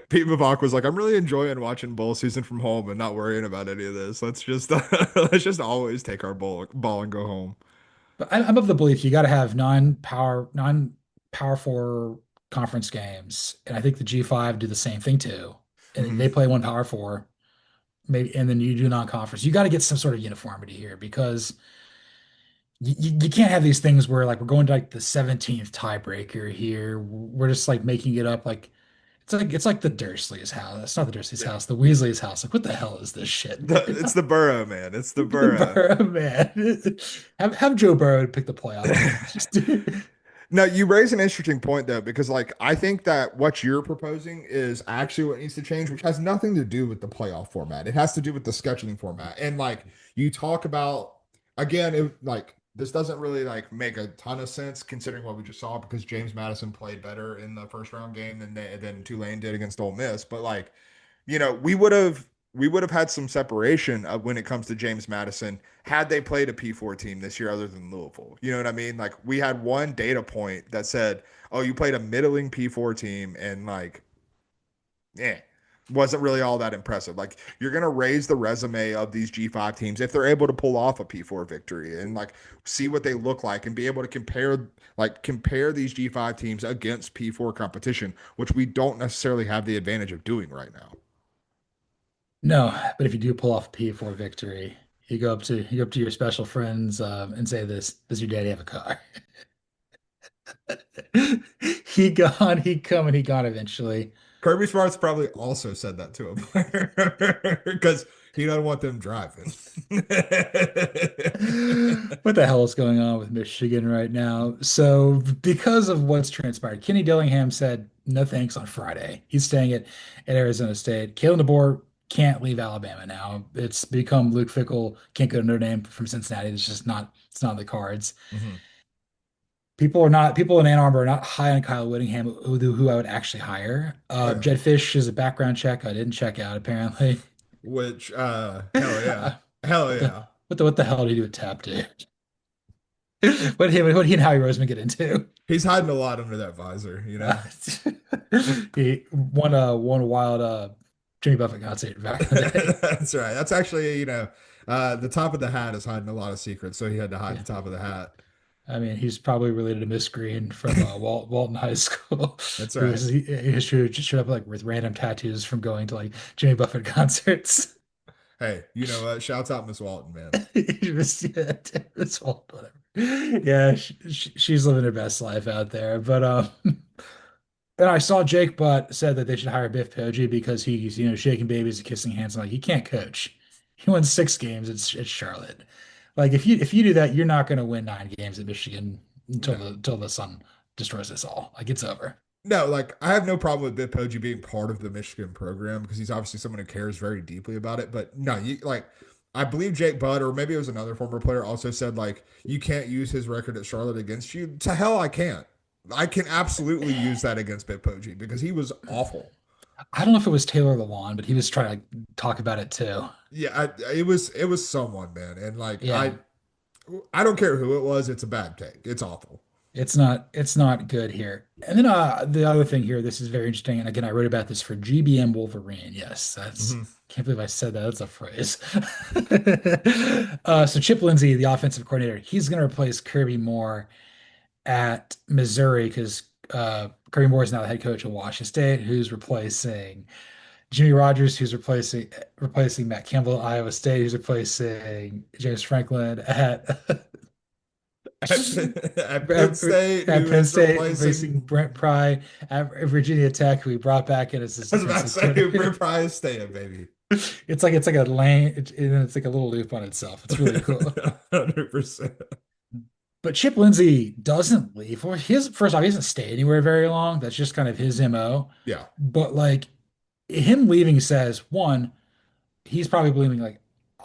Speaker 2: Pete Mavak was like, "I'm really enjoying watching bowl season from home and not worrying about any of this. Let's just let's just always take our ball and go home."
Speaker 1: But I'm of the belief you got to have non-power four conference games, and I think the G5 do the same thing too. And
Speaker 2: Hmm.
Speaker 1: they play one power four, maybe, and then you do non-conference. You got to get some sort of uniformity here because you can't have these things where like we're going to like the 17th tiebreaker here. We're just like making it up like it's like the Dursleys' house. It's not the Dursleys'
Speaker 2: Yeah,
Speaker 1: house, the Weasley's house. Like, what the hell is this shit, dude?
Speaker 2: it's the Burrow man. It's the
Speaker 1: The
Speaker 2: Burrow.
Speaker 1: Burrow man. Have Joe Burrow pick the playoff games. Just
Speaker 2: No, you raise an interesting point though, because like I think that what you're proposing is actually what needs to change, which has nothing to do with the playoff format. It has to do with the scheduling format. And like you talk about again, like this doesn't really like make a ton of sense considering what we just saw because James Madison played better in the first round game than Tulane did against Ole Miss. But like we would have had some separation when it comes to James Madison had they played a P4 team this year other than Louisville. You know what I mean? Like we had one data point that said, "Oh, you played a middling P4 team and like eh wasn't really all that impressive." Like you're going to raise the resume of these G5 teams if they're able to pull off a P4 victory and like see what they look like and be able to compare these G5 teams against P4 competition, which we don't necessarily have the advantage of doing right now.
Speaker 1: No, but if you do pull off a P4 victory, you go up to your special friends and say this, does your daddy have a car? He gone, he come, and he gone eventually.
Speaker 2: Kirby Smart's probably also said that to a player because he doesn't want them driving.
Speaker 1: What the hell is going on with Michigan right now? So, because of what's transpired, Kenny Dillingham said no thanks on Friday. He's staying at Arizona State. Kalen DeBoer can't leave Alabama now. It's become Luke Fickell can't go to Notre Dame from Cincinnati. It's not in the cards.
Speaker 2: Mhm.
Speaker 1: People in Ann Arbor are not high on Kyle Whittingham, who I would actually hire. Jed Fish is a background check I didn't check out apparently.
Speaker 2: Which, hell yeah. Hell
Speaker 1: What the
Speaker 2: yeah.
Speaker 1: what the hell did he do with Tap, dude? What he and Howie Roseman get into?
Speaker 2: He's hiding a lot under that visor, you
Speaker 1: Uh,
Speaker 2: know?
Speaker 1: he won wild Jimmy Buffett concert back in the day.
Speaker 2: That's right. That's actually, the top of the hat is hiding a lot of secrets, so he had to hide
Speaker 1: Yeah.
Speaker 2: the top of the hat.
Speaker 1: I mean, he's probably related to Miss Green from Walton High School,
Speaker 2: That's
Speaker 1: who
Speaker 2: right.
Speaker 1: was who just showed up like with random tattoos from going to like Jimmy Buffett concerts.
Speaker 2: Hey, you know what? Shouts out Miss Walton, man.
Speaker 1: Yeah, it's all whatever. Yeah, she's living her best life out there. But and I saw Jake Butt said that they should hire Biff Poggi because he's shaking babies and kissing hands. I'm like, he can't coach. He won 6 games. It's Charlotte. Like if you do that, you're not going to win 9 games at Michigan
Speaker 2: No.
Speaker 1: until the sun destroys us all. Like it's over.
Speaker 2: No, like I have no problem with Bitpoji being part of the Michigan program because he's obviously someone who cares very deeply about it. But no, you like I believe Jake Budd or maybe it was another former player also said like you can't use his record at Charlotte against you. To hell I can't. I can absolutely use that against Bitpoji because he was awful.
Speaker 1: I don't know if it was Taylor Lewan, but he was trying to talk about it too.
Speaker 2: Yeah, it was someone, man. And like I
Speaker 1: Yeah,
Speaker 2: I don't care who it was, it's a bad take. It's awful.
Speaker 1: it's not good here. And then the other thing here, this is very interesting. And again, I wrote about this for GBM Wolverine. Yes, that's
Speaker 2: Hmm.
Speaker 1: can't believe I said that. That's a phrase. So Chip Lindsey, the offensive coordinator, he's going to replace Kirby Moore at Missouri because Kirby Moore is now the head coach of Washington State, who's replacing Jimmy Rogers, who's replacing Matt Campbell at Iowa State, who's replacing James Franklin at
Speaker 2: At Penn State,
Speaker 1: at
Speaker 2: who
Speaker 1: Penn
Speaker 2: is
Speaker 1: State,
Speaker 2: replacing
Speaker 1: replacing Brent Pry at Virginia Tech, who we brought back in as
Speaker 2: I was about to
Speaker 1: defensive
Speaker 2: say
Speaker 1: coordinator.
Speaker 2: Brent Pry is staying, baby.
Speaker 1: It's like a lane, and it's like a little loop on itself. It's really cool.
Speaker 2: 100%.
Speaker 1: But Chip Lindsey doesn't leave. Well, his first off, he doesn't stay anywhere very long. That's just kind of his MO.
Speaker 2: Yeah.
Speaker 1: But like him leaving says, one, he's probably believing like,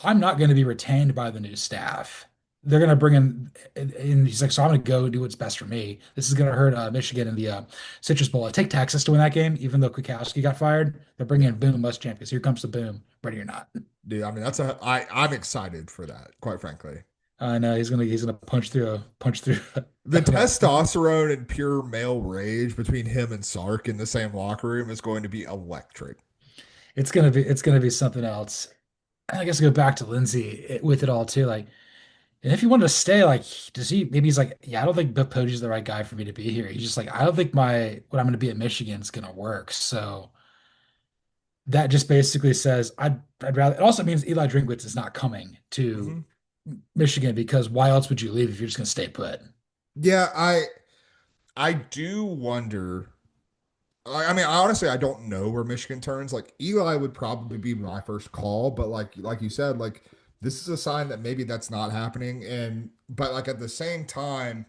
Speaker 1: I'm not going to be retained by the new staff. They're going to bring in, and he's like, so I'm going to go do what's best for me. This is going to hurt Michigan in the Citrus Bowl. I take Texas to win that game, even though Kwiatkowski got fired. They're bringing in Boom Muschamp because here comes the Boom, ready or not.
Speaker 2: Dude, I mean I'm excited for that, quite frankly.
Speaker 1: I know he's gonna punch through
Speaker 2: The
Speaker 1: a
Speaker 2: testosterone and pure male rage between him and Sark in the same locker room is going to be electric.
Speaker 1: it's gonna be something else. And I guess I go back to Lindsay with it all too. Like, and if he wanted to stay, like, does he? Maybe he's like, yeah, I don't think Bill Poggi's the right guy for me to be here. He's just like, I don't think my what I'm going to be at Michigan is going to work. So that just basically says I'd rather. It also means Eli Drinkwitz is not coming to
Speaker 2: Hmm.
Speaker 1: Michigan because why else would you leave if you're just going to stay put?
Speaker 2: Yeah, I do wonder. I mean, honestly, I don't know where Michigan turns. Like Eli would probably be my first call, but like you said, like this is a sign that maybe that's not happening. And but like at the same time,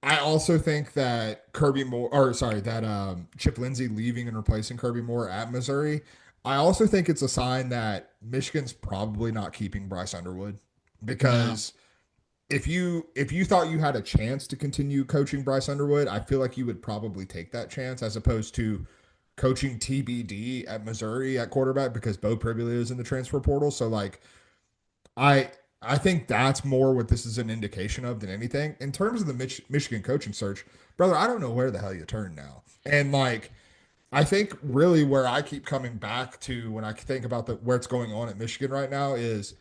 Speaker 2: I also think that Kirby Moore, or sorry, that Chip Lindsey leaving and replacing Kirby Moore at Missouri. I also think it's a sign that Michigan's probably not keeping Bryce Underwood
Speaker 1: No,
Speaker 2: because if you thought you had a chance to continue coaching Bryce Underwood, I feel like you would probably take that chance as opposed to coaching TBD at Missouri at quarterback because Bo Pribula is in the transfer portal. So like I I think that's more what this is an indication of than anything. In terms of the Michigan coaching search, brother, I don't know where the hell you turn now. And like I think really where I keep coming back to when I think about where it's going on at Michigan right now is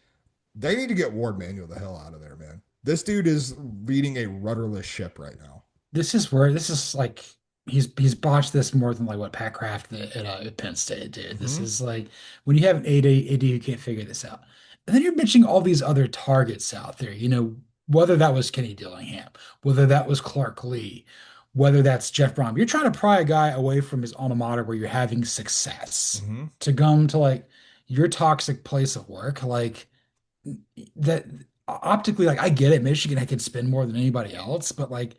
Speaker 2: they need to get Ward Manuel the hell out of there, man. This dude is leading a rudderless ship right now.
Speaker 1: this is like he's botched this more than like what Pat Kraft at Penn State did. This
Speaker 2: Hmm.
Speaker 1: is like when you have an AD who can't figure this out, and then you're mentioning all these other targets out there. Whether that was Kenny Dillingham, whether that was Clark Lee, whether that's Jeff Brom. You're trying to pry a guy away from his alma mater where you're having success
Speaker 2: Hmm.
Speaker 1: to come to like your toxic place of work, like that. Optically, like I get it, Michigan can spend more than anybody else, but like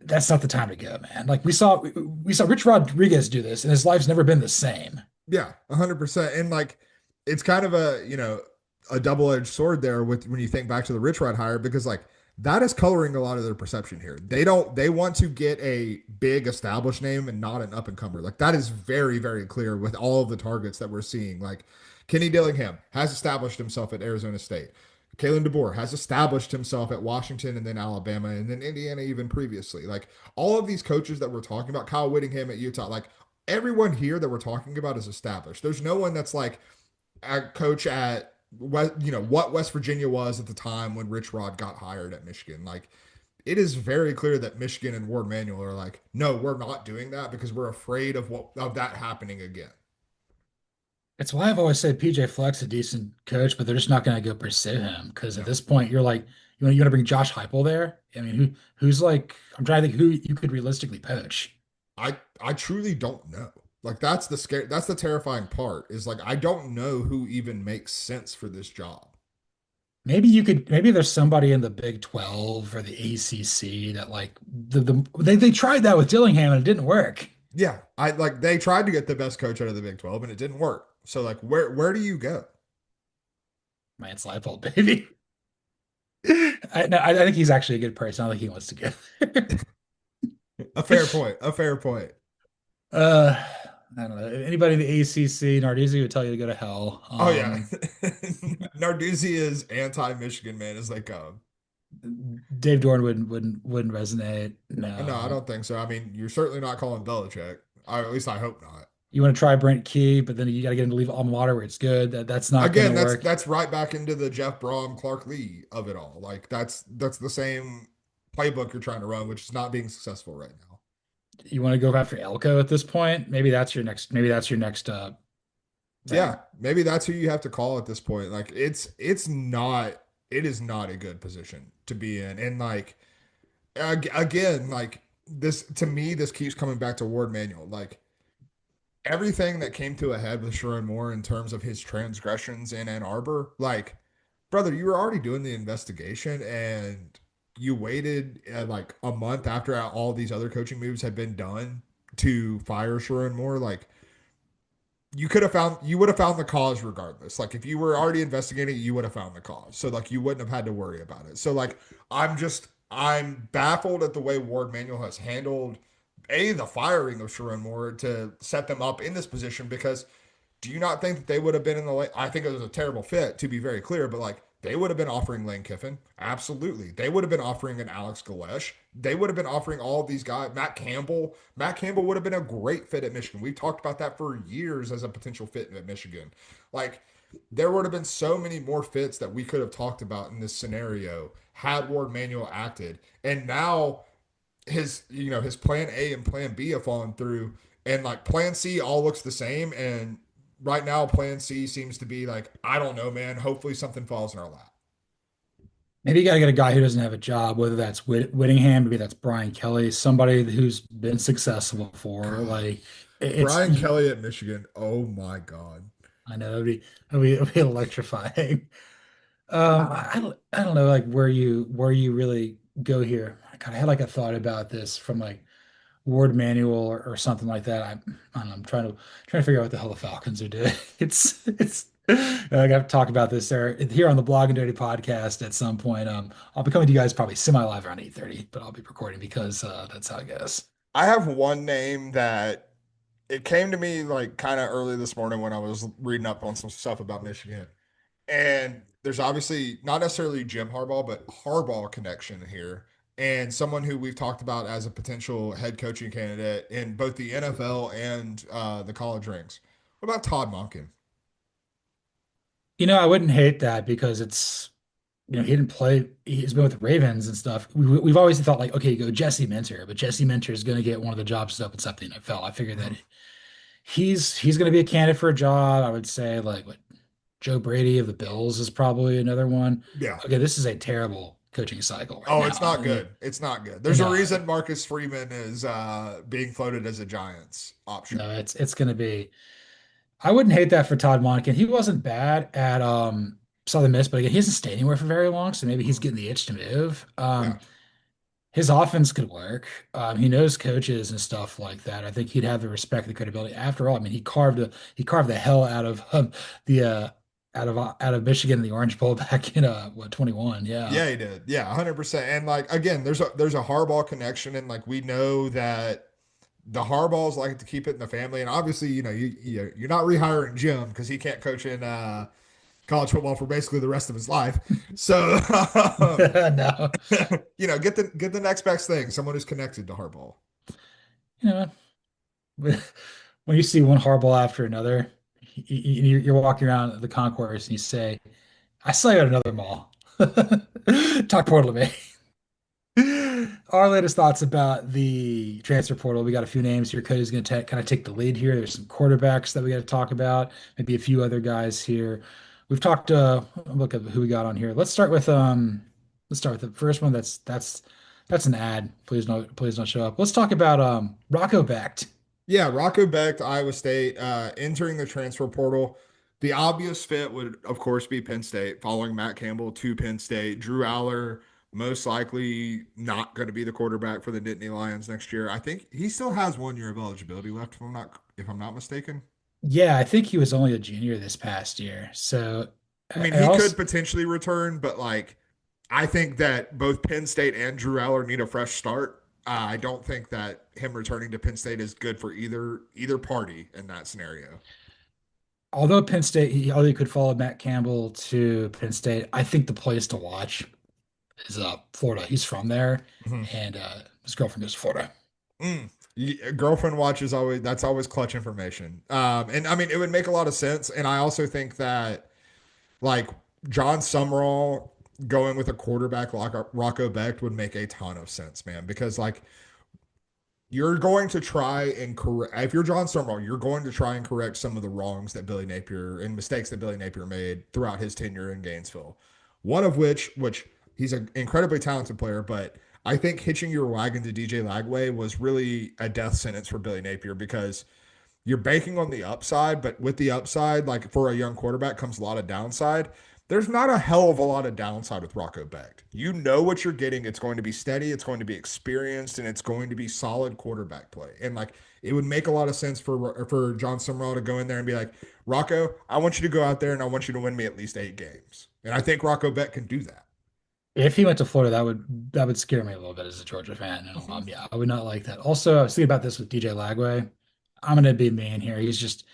Speaker 1: that's not the time to go, man. Like we saw Rich Rodriguez do this, and his life's never been the same.
Speaker 2: Yeah, 100%. And like, it's kind of a double-edged sword there with when you think back to the Rich Rod hire because like that is coloring a lot of their perception here. They want to get a big established name and not an up and comer. Like that is very, very clear with all of the targets that we're seeing. Like Kenny Dillingham has established himself at Arizona State. Kalen DeBoer has established himself at Washington and then Alabama and then Indiana even previously. Like all of these coaches that we're talking about, Kyle Whittingham at Utah, like everyone here that we're talking about is established. There's no one that's like a coach at what West Virginia was at the time when Rich Rod got hired at Michigan. Like it is very clear that Michigan and Ward Manuel are like, no, we're not doing that because we're afraid of that happening again.
Speaker 1: It's why I've always said PJ Fleck's a decent coach, but they're just not going to go pursue him because at
Speaker 2: No,
Speaker 1: this point you're like, you want to bring Josh Heupel there? I mean, who's like I'm trying to think who you could realistically poach.
Speaker 2: I truly don't know. Like that's the scare. That's the terrifying part. Is like I don't know who even makes sense for this job.
Speaker 1: Maybe there's somebody in the Big 12 or the ACC that like they tried that with Dillingham and it didn't work.
Speaker 2: Yeah, I like they tried to get the best coach out of the Big 12 and it didn't work. So like where do you go?
Speaker 1: Lance Leipold, baby. No, I think he's actually a good person. I don't think he wants to go there.
Speaker 2: A fair point. A fair point.
Speaker 1: Uh, I don't know. Anybody in the ACC, Narduzzi would tell you to go to hell.
Speaker 2: Oh yeah. Narduzzi is anti-Michigan man as they come.
Speaker 1: Dave Dorn wouldn't resonate.
Speaker 2: No, I
Speaker 1: No.
Speaker 2: don't think so. I mean, you're certainly not calling Belichick. At least I hope not.
Speaker 1: You want to try Brent Key, but then you got to get him to leave alma mater where it's good. That's not going to
Speaker 2: Again,
Speaker 1: work.
Speaker 2: that's right back into the Jeff Brom, Clark Lee of it all. Like that's the same playbook you're trying to run, which is not being successful right now.
Speaker 1: You want to go after Elko at this point? Maybe that's your next. Maybe that's your next
Speaker 2: Yeah,
Speaker 1: thing.
Speaker 2: maybe that's who you have to call at this point. Like it's not it is not a good position to be in. And like again, like this to me, this keeps coming back to Ward Manuel. Like everything that came to a head with Sherron Moore in terms of his transgressions in Ann Arbor, like brother, you were already doing the investigation and you waited like a month after all these other coaching moves had been done to fire Sherron Moore. Like you would have found the cause regardless. Like if you were already investigating, you would have found the cause. So like you wouldn't have had to worry about it. So like I'm baffled at the way Ward Manuel has handled the firing of Sherron Moore to set them up in this position because do you not think that they would have been in the late? I think it was a terrible fit, to be very clear, but like they would have been offering Lane Kiffin. Absolutely. They would have been offering an Alex Galesh. They would have been offering all of these guys. Matt Campbell. Matt Campbell would have been a great fit at Michigan. We've talked about that for years as a potential fit at Michigan. Like there would have been so many more fits that we could have talked about in this scenario had Ward Manuel acted. And now his plan A and plan B have fallen through and like plan C all looks the same and right now plan C seems to be like I don't know man, hopefully something falls in our lap.
Speaker 1: Maybe you got to get a guy who doesn't have a job, whether that's Whittingham, maybe that's Brian Kelly, somebody who's been successful for
Speaker 2: God.
Speaker 1: like it's.
Speaker 2: Brian Kelly at Michigan. Oh my God.
Speaker 1: I know it'd be electrifying. I don't know like where you really go here. God, I had like a thought about this from like Ward Manual or something like that. I don't know, I'm trying to figure out what the hell the Falcons are doing. It's I got to talk about this there here on the Blog and Dirty podcast at some point. I'll be coming to you guys probably semi-live around 8:30, but I'll be recording because that's how it goes.
Speaker 2: I have one name that it came to me like kind of early this morning when I was reading up on some stuff about Michigan. And there's obviously not necessarily Jim Harbaugh, but Harbaugh connection here. And someone who we've talked about as a potential head coaching candidate in both the NFL and the college ranks. What about Todd Monken?
Speaker 1: I wouldn't hate that because he didn't play. He's been with the Ravens and stuff. We've always thought like, okay, go Jesse Minter, but Jesse Minter is going to get one of the jobs up and stuff in the NFL. I figured that
Speaker 2: Mhm.
Speaker 1: he's going to be a candidate for a job. I would say like what Joe Brady of the Bills is probably another one.
Speaker 2: Yeah.
Speaker 1: Okay, this is a terrible coaching cycle right
Speaker 2: Oh, it's
Speaker 1: now.
Speaker 2: not good. It's not good. There's a
Speaker 1: No,
Speaker 2: reason Marcus Freeman is being floated as a Giants option.
Speaker 1: no, it's going to be. I wouldn't hate that for Todd Monken. He wasn't bad at Southern Miss, but again, he hasn't stayed anywhere for very long, so maybe he's
Speaker 2: Mhm.
Speaker 1: getting the itch to move.
Speaker 2: Yeah.
Speaker 1: His offense could work. He knows coaches and stuff like that. I think he'd have the respect, the credibility. After all, I mean, he carved the hell out of the out of Michigan in the Orange Bowl back in what 21. Yeah.
Speaker 2: Yeah, he did. Yeah, 100%. And like again, there's a Harbaugh connection and like we know that the Harbaughs like to keep it in the family, and obviously, you're not rehiring Jim because he can't coach in college football for basically the rest of his life. So,
Speaker 1: No.
Speaker 2: get the next best thing, someone who's connected to Harbaugh.
Speaker 1: You know, when you see one Harbaugh after another, you're walking around the concourse and you say, "I saw you at another mall." Talk portal to me. Our latest thoughts about the transfer portal. We got a few names here. Cody's going to kind of take the lead here. There's some quarterbacks that we got to talk about. Maybe a few other guys here. We've talked. Look at who we got on here. Let's start with the first one. That's an ad. Please don't show up. Let's talk about Rocco Becht.
Speaker 2: Yeah, Rocco Beck to Iowa State, entering the transfer portal. The obvious fit would, of course, be Penn State, following Matt Campbell to Penn State. Drew Aller, most likely not going to be the quarterback for the Nittany Lions next year. I think he still has 1 year of eligibility left, if I'm not mistaken.
Speaker 1: Yeah, I think he was only a junior this past year. So
Speaker 2: I mean,
Speaker 1: I
Speaker 2: he could
Speaker 1: also
Speaker 2: potentially return, but like, I think that both Penn State and Drew Aller need a fresh start. I don't think that him returning to Penn State is good for either party in that scenario.
Speaker 1: although Penn State, although you could follow Matt Campbell to Penn State, I think the place to watch is Florida. He's from there,
Speaker 2: Mhm.
Speaker 1: and his girlfriend goes to Florida.
Speaker 2: Girlfriend watch is always that's always clutch information. And I mean it would make a lot of sense. And I also think that like John Summerall going with a quarterback like Rocco Becht would make a ton of sense, man. Because like you're going to try and correct if you're John Summerall, you're going to try and correct some of the wrongs that Billy Napier and mistakes that Billy Napier made throughout his tenure in Gainesville. One of which he's an incredibly talented player, but I think hitching your wagon to DJ Lagway was really a death sentence for Billy Napier because you're banking on the upside, but with the upside, like for a young quarterback, comes a lot of downside. There's not a hell of a lot of downside with Rocco Becht. You know what you're getting. It's going to be steady, it's going to be experienced, and it's going to be solid quarterback play. And like it would make a lot of sense for John Summerall to go in there and be like, Rocco, I want you to go out there and I want you to win me at least 8 games. And I think Rocco Becht can do that.
Speaker 1: If he went to Florida, that would scare me a little bit as a Georgia fan. And
Speaker 2: Mhm.
Speaker 1: yeah, I would not like that. Also, I was thinking about this with DJ Lagway. I'm gonna be mean here. He's just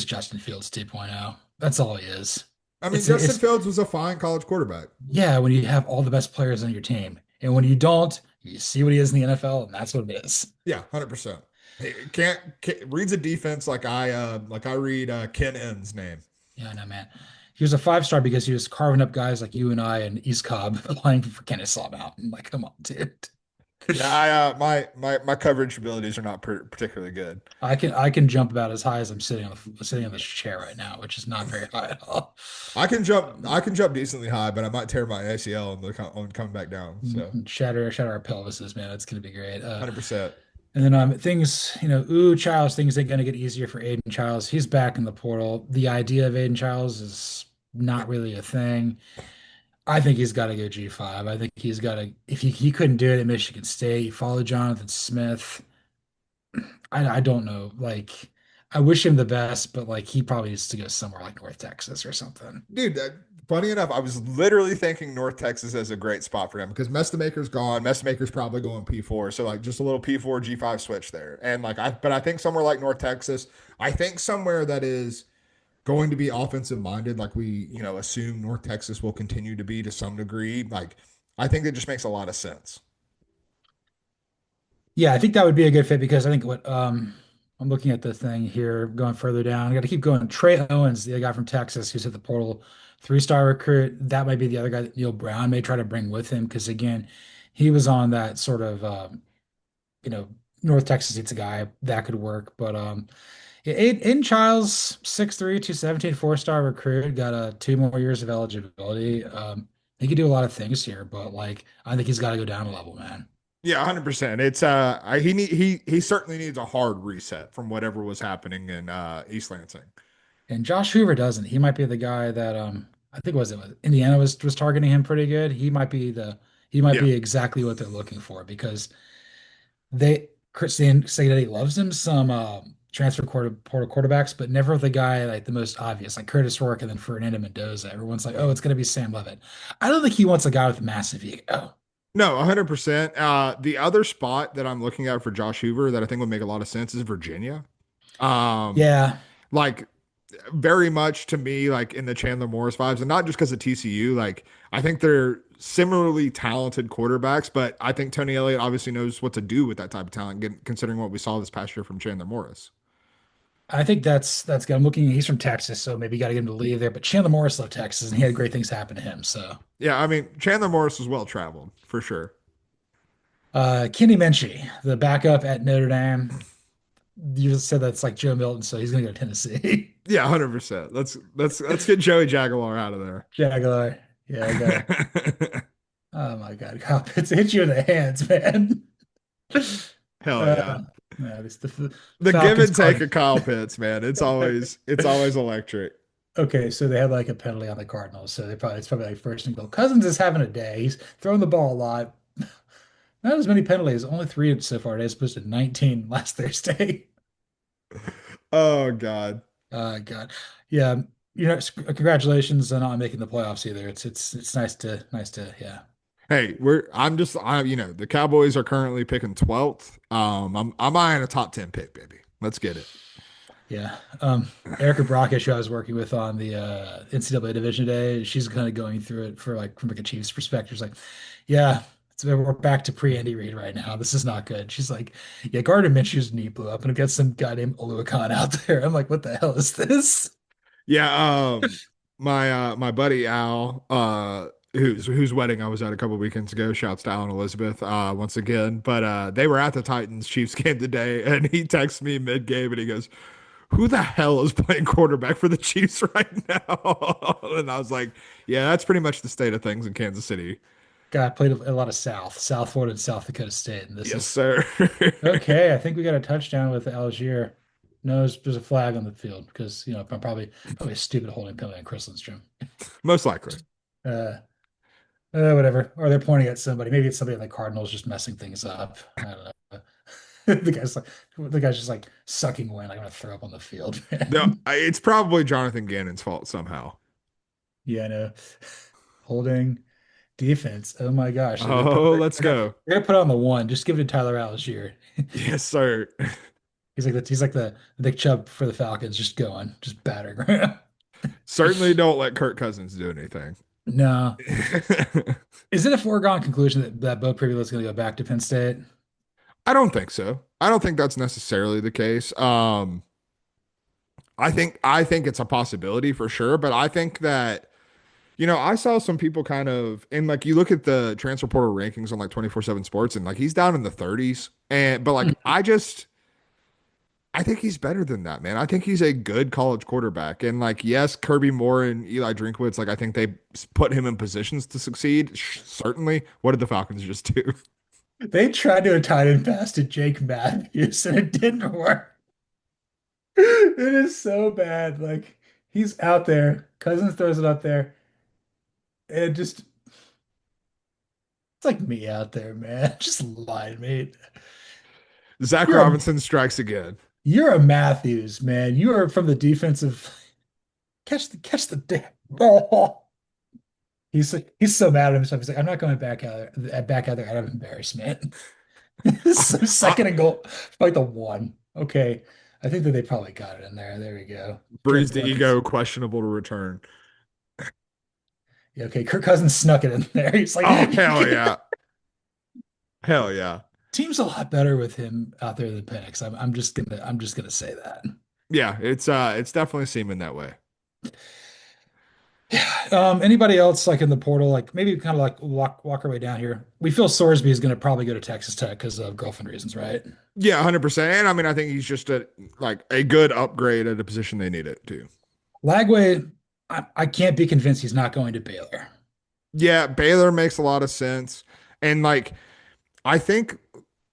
Speaker 1: Justin Fields 2.0. That's all he is.
Speaker 2: I mean, Justin
Speaker 1: It's
Speaker 2: Fields was a fine college quarterback.
Speaker 1: yeah, when you have all the best players on your team. And when you don't, you see what he is in the NFL, and that's what it is.
Speaker 2: Yeah, 100%. He can't reads a defense like I read Ken N's name.
Speaker 1: Yeah, I know, man. He was a five-star because he was carving up guys like you and I and East Cobb playing for Kennesaw Mountain. Like, come on, dude.
Speaker 2: Yeah, my coverage abilities are not particularly good.
Speaker 1: I can jump about as high as I'm sitting on this chair right now, which is not very high at all.
Speaker 2: I can jump decently high, but I might tear my ACL on coming back down. So
Speaker 1: Shatter our pelvises, man. It's gonna be great.
Speaker 2: 100%.
Speaker 1: And then things, Childs, things ain't gonna get easier for Aiden Childs. He's back in the portal. The idea of Aiden Childs is not really a thing. I think he's got to go G5. I think he's got to, if he couldn't do it at Michigan State, he followed Jonathan Smith. I don't know. Like, I wish him the best, but like he probably needs to go somewhere like North Texas or something.
Speaker 2: Dude, funny enough, I was literally thinking North Texas is a great spot for him because Mestamaker's gone. Mestamaker's probably going P4. So like just a little P4 G5 switch there. And like but I think somewhere like North Texas, I think somewhere that is going to be offensive minded, like we, assume North Texas will continue to be to some degree. Like, I think it just makes a lot of sense.
Speaker 1: Yeah, I think that would be a good fit because I think what I'm looking at the thing here, going further down. I got to keep going. Trey Owens, the guy from Texas who's hit the portal, three-star recruit. That might be the other guy that Neil Brown may try to bring with him because again, he was on that sort of you know, North Texas needs a guy that could work. But yeah, Aiden Childs, 6'3", 217, four-star recruit, got 2 more years of eligibility. He could do a lot of things here, but like I think he's got to go down a level, man.
Speaker 2: Yeah, 100%. It's he certainly needs a hard reset from whatever was happening in East Lansing.
Speaker 1: And Josh Hoover doesn't. He might be the guy that I think was Indiana was targeting him pretty good. He might be
Speaker 2: Yeah.
Speaker 1: exactly what they're looking for because Christian say that he loves him some transfer portal quarterbacks, but never the guy like the most obvious, like Curtis Rourke and then Fernando Mendoza. Everyone's like, oh, it's gonna be Sam Levitt. I don't think he wants a guy with a massive ego.
Speaker 2: No, 100%. The other spot that I'm looking at for Josh Hoover that I think would make a lot of sense is Virginia. Um,
Speaker 1: Yeah,
Speaker 2: like very much to me, like in the Chandler Morris vibes, and not just because of TCU. Like I think they're similarly talented quarterbacks, but I think Tony Elliott obviously knows what to do with that type of talent, considering what we saw this past year from Chandler Morris.
Speaker 1: I think that's good. I'm looking. He's from Texas, so maybe you got to get him to leave there. But Chandler Morris left Texas, and he had great things happen to him. So,
Speaker 2: Yeah, I mean Chandler Morris is well traveled for sure.
Speaker 1: Kenny Minchie, the backup at Notre Dame, you just said that's like Joe Milton, so he's gonna go to Tennessee.
Speaker 2: Yeah, 100%. Let's get Joey Jaguar out of there.
Speaker 1: Jaguar. Yeah, I got it. Oh my God, Kyle Pitts hit you in the hands, man.
Speaker 2: Hell
Speaker 1: Uh,
Speaker 2: yeah.
Speaker 1: Yeah, this the
Speaker 2: The give
Speaker 1: Falcons
Speaker 2: and take
Speaker 1: Card.
Speaker 2: of Kyle Pitts, man. It's always electric.
Speaker 1: Okay, so they had like a penalty on the Cardinals, so it's probably like first and goal. Cousins is having a day. He's throwing the ball a lot. Not as many penalties, only three so far. As opposed to 19 last Thursday.
Speaker 2: Oh God.
Speaker 1: God, yeah. Congratulations on not making the playoffs either. It's nice to yeah.
Speaker 2: Hey, the Cowboys are currently picking 12th. I'm eyeing a top 10 pick, baby. Let's get it.
Speaker 1: Yeah. Erica Brockish, who I was working with on the NCAA Division Day, she's kind of going through it for like from like a Chiefs perspective. She's like, yeah, we're back to pre-Andy Reid right now. This is not good. She's like, yeah, Gardner Minshew's knee blew up and we got some guy named Oluokun out there. I'm like, what the hell is this?
Speaker 2: Yeah, my buddy Al, whose wedding I was at a couple weekends ago. Shouts to Al and Elizabeth, once again. But they were at the Titans Chiefs game today, and he texts me mid game and he goes, "Who the hell is playing quarterback for the Chiefs right now?" And I was like, "Yeah, that's pretty much the state of things in Kansas City."
Speaker 1: Guy played a lot of South Florida and South Dakota State, and this
Speaker 2: Yes,
Speaker 1: is
Speaker 2: sir.
Speaker 1: okay. I think we got a touchdown with Algier. No, there's a flag on the field because I'm probably a stupid holding penalty on Chris Lindstrom.
Speaker 2: Most likely.
Speaker 1: Uh, whatever. Or they're pointing at somebody. Maybe it's somebody in the Cardinals just messing things up. I don't know. The guy's just like sucking wind. I'm gonna throw up on the field,
Speaker 2: No,
Speaker 1: man.
Speaker 2: it's probably Jonathan Gannon's fault somehow.
Speaker 1: Yeah, I know. Holding defense. Oh my gosh.
Speaker 2: Oh, let's go.
Speaker 1: They're gonna put on the one. Just give it to Tyler Algier.
Speaker 2: Yes, sir.
Speaker 1: He's like the Nick Chubb for the Falcons, just going, just battering around.
Speaker 2: Certainly don't let Kirk Cousins do anything.
Speaker 1: No. Is it a foregone conclusion that Bo Preview is gonna go back to Penn State?
Speaker 2: I don't think so. I don't think that's necessarily the case. I think it's a possibility for sure, but I think that I saw some people kind of and like you look at the transfer portal rankings on like 24/7 Sports and like he's down in the 30s and but like
Speaker 1: Mhm.
Speaker 2: I think he's better than that, man. I think he's a good college quarterback. And like yes, Kirby Moore and Eli Drinkwitz like I think they put him in positions to succeed. Certainly. What did the Falcons just do?
Speaker 1: They tried to tie it pass to Jake Matthews and it didn't work. It is so bad. Like he's out there. Cousins throws it up there. And just it's like me out there, man. Just lie, mate.
Speaker 2: Zach
Speaker 1: You're a
Speaker 2: Robinson strikes again.
Speaker 1: you're a Matthews, man. You are from the defensive. Catch the damn ball. He's so mad at himself. He's like, I'm not going back out there out of embarrassment. So
Speaker 2: I,
Speaker 1: second and goal, like the one. Okay. I think that they probably got it in there. There we go. Good
Speaker 2: Bruised the
Speaker 1: points.
Speaker 2: ego, questionable to return.
Speaker 1: Yeah, okay. Kirk Cousins snuck it in there. He's like,
Speaker 2: Oh, hell yeah. Hell yeah.
Speaker 1: team's a lot better with him out there than Penix. I'm just gonna say that.
Speaker 2: Yeah, it's definitely seeming that way.
Speaker 1: Yeah. Anybody else like in the portal, like maybe kind of like walk our way down here. We feel Sorsby is gonna probably go to Texas Tech because of girlfriend reasons, right?
Speaker 2: Yeah, 100%. And I mean, I think he's just a good upgrade at a position they need it to.
Speaker 1: Lagway, I can't be convinced he's not going to Baylor.
Speaker 2: Yeah, Baylor makes a lot of sense. And like I think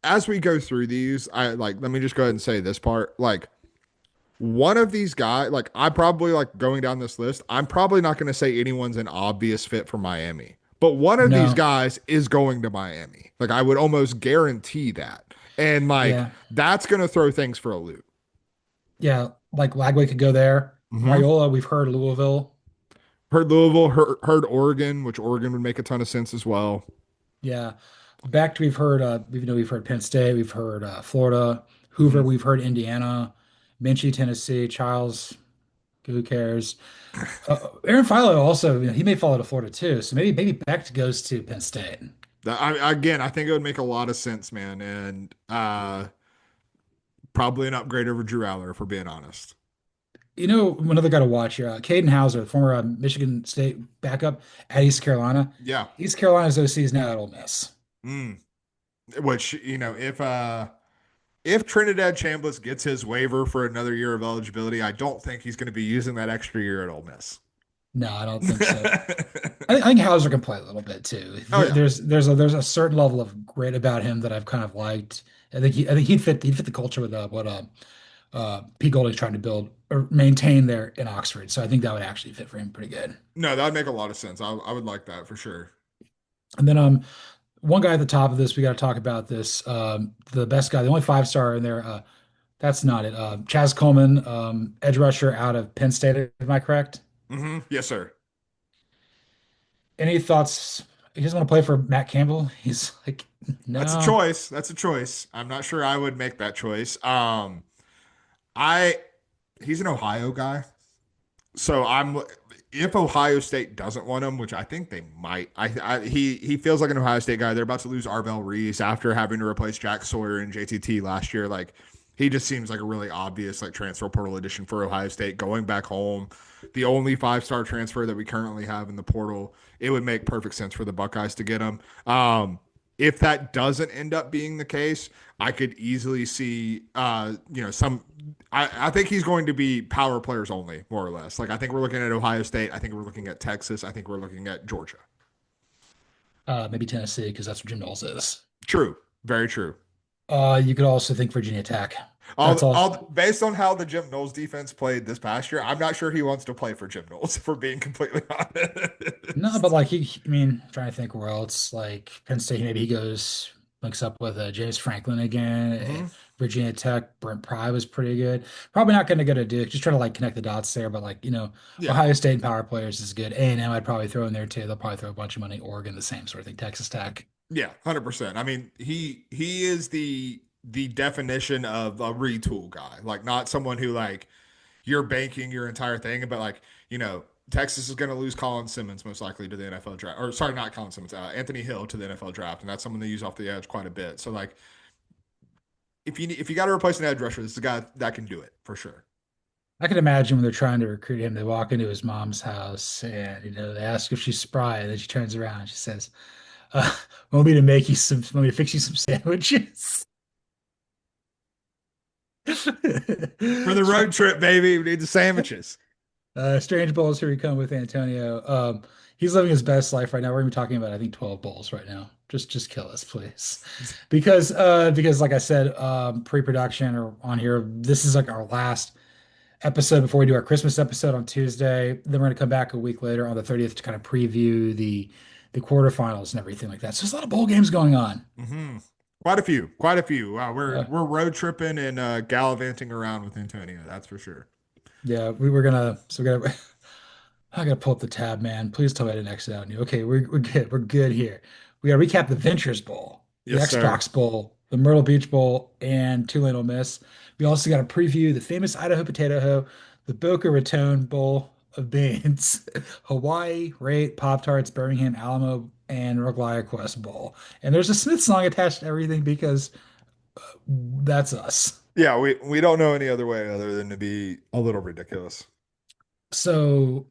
Speaker 2: as we go through these, I like let me just go ahead and say this part. Like one of these guys, like I probably like going down this list, I'm probably not going to say anyone's an obvious fit for Miami. But one of these
Speaker 1: No.
Speaker 2: guys is going to Miami. Like I would almost guarantee that. And like
Speaker 1: Yeah.
Speaker 2: that's going to throw things for a loop.
Speaker 1: Yeah. Like Lagway could go there.
Speaker 2: Mm-hmm.
Speaker 1: Raiola, we've heard Louisville.
Speaker 2: Heard Louisville, heard Oregon, which Oregon would make a ton of sense as well.
Speaker 1: Yeah. Back to we've heard Penn State, we've heard Florida, Hoover,
Speaker 2: Mhm.
Speaker 1: we've heard Indiana, Minchie, Tennessee, Childs, who cares? Aaron Philo also, he may follow to Florida too. So maybe Becht goes to Penn State.
Speaker 2: Again, I think it would make a lot of sense, man, and probably an upgrade over Drew Aller, if we're being honest.
Speaker 1: Another guy to watch here, Caden Hauser, former Michigan State backup at East Carolina.
Speaker 2: Yeah.
Speaker 1: East Carolina's OC is now at Ole Miss.
Speaker 2: Mm. Which if Trinidad Chambliss gets his waiver for another year of eligibility, I don't think he's going to be using that extra year at Ole Miss.
Speaker 1: No, I don't think so. I think Hauser can play a little bit too.
Speaker 2: Oh yeah.
Speaker 1: There's a certain level of grit about him that I've kind of liked, I think he'd fit the culture with what Pete Golding's trying to build or maintain there in Oxford. So I think that would actually fit for him pretty good.
Speaker 2: No, that would make a lot of sense. I would like that for sure.
Speaker 1: And then one guy at the top of this, we got to talk about this. The best guy, the only five star in there. That's not it. Chaz Coleman, edge rusher out of Penn State. Am I correct?
Speaker 2: Yes, sir.
Speaker 1: Any thoughts? He doesn't want to play for Matt Campbell. He's like,
Speaker 2: That's a
Speaker 1: no.
Speaker 2: choice. That's a choice. I'm not sure I would make that choice. I he's an Ohio guy. So I'm if Ohio State doesn't want him, which I think they might. He feels like an Ohio State guy. They're about to lose Arvell Reese after having to replace Jack Sawyer and JTT last year. Like he just seems like a really obvious like transfer portal addition for Ohio State. Going back home, the only 5-star transfer that we currently have in the portal, it would make perfect sense for the Buckeyes to get him. If that doesn't end up being the case, I could easily see, some. I think he's going to be power players only, more or less. Like I think we're looking at Ohio State. I think we're looking at Texas. I think we're looking at Georgia.
Speaker 1: Maybe Tennessee because that's where Jim Knowles is.
Speaker 2: True, very true.
Speaker 1: You could also think Virginia Tech. That's all.
Speaker 2: Based on how the Jim Knowles defense played this past year, I'm not sure he wants to play for Jim Knowles. If we're being completely
Speaker 1: No, but
Speaker 2: honest.
Speaker 1: like I mean, trying to think where else. Like Penn State, maybe he goes links up with James Franklin again.
Speaker 2: Hmm.
Speaker 1: Virginia Tech, Brent Pry was pretty good. Probably not going to go to Duke. Just trying to like connect the dots there. But like
Speaker 2: Yeah,
Speaker 1: Ohio State and power players is good. A&M I'd probably throw in there too. They'll probably throw a bunch of money. Oregon, the same sort of thing. Texas Tech.
Speaker 2: yeah, 100%. I mean, he is the definition of a retool guy. Like not someone who like you're banking your entire thing, but like, Texas is going to lose Colin Simmons most likely to the NFL draft. Or sorry, not Colin Simmons, Anthony Hill to the NFL draft, and that's someone they use off the edge quite a bit. So like, if you got to replace an edge rusher, this is a guy that can do it for sure.
Speaker 1: I can imagine when they're trying to recruit him, they walk into his mom's house and they ask if she's spry, and then she turns around and she says, uh, "Want me to make you some? Want me to fix you some sandwiches?"
Speaker 2: For the road trip, baby, we need the sandwiches.
Speaker 1: Strange Bowls, here we come with Antonio. He's living his best life right now. We're gonna be talking about, I think, 12 bowls right now. Just kill us, please. Because like I said, pre-production or on here, this is like our last episode before we do our Christmas episode on Tuesday. Then we're gonna come back a week later on the 30th to kind of preview the quarterfinals and everything like that. So there's a lot of bowl games going on.
Speaker 2: Hmm. Quite a few, quite a few. Wow, we're
Speaker 1: Uh,
Speaker 2: we're road tripping and gallivanting around with Antonio. That's for sure.
Speaker 1: yeah, we were gonna so we're gonna I gotta pull up the tab, man. Please tell me I didn't exit out. Okay, we're good. We're good here. We gotta recap the Ventures Bowl, the
Speaker 2: Yes, sir.
Speaker 1: Xbox Bowl, the Myrtle Beach Bowl, and Tulane Ole Miss. We also got to preview the famous Idaho Potato Hoe, the Boca Raton Bowl of Beans, Hawaii, Rate, Pop-Tarts, Birmingham, Alamo, and Roglia Quest Bowl. And there's a Smith song attached to everything because that's us.
Speaker 2: Yeah, we don't know any other way other than to be a little ridiculous.
Speaker 1: So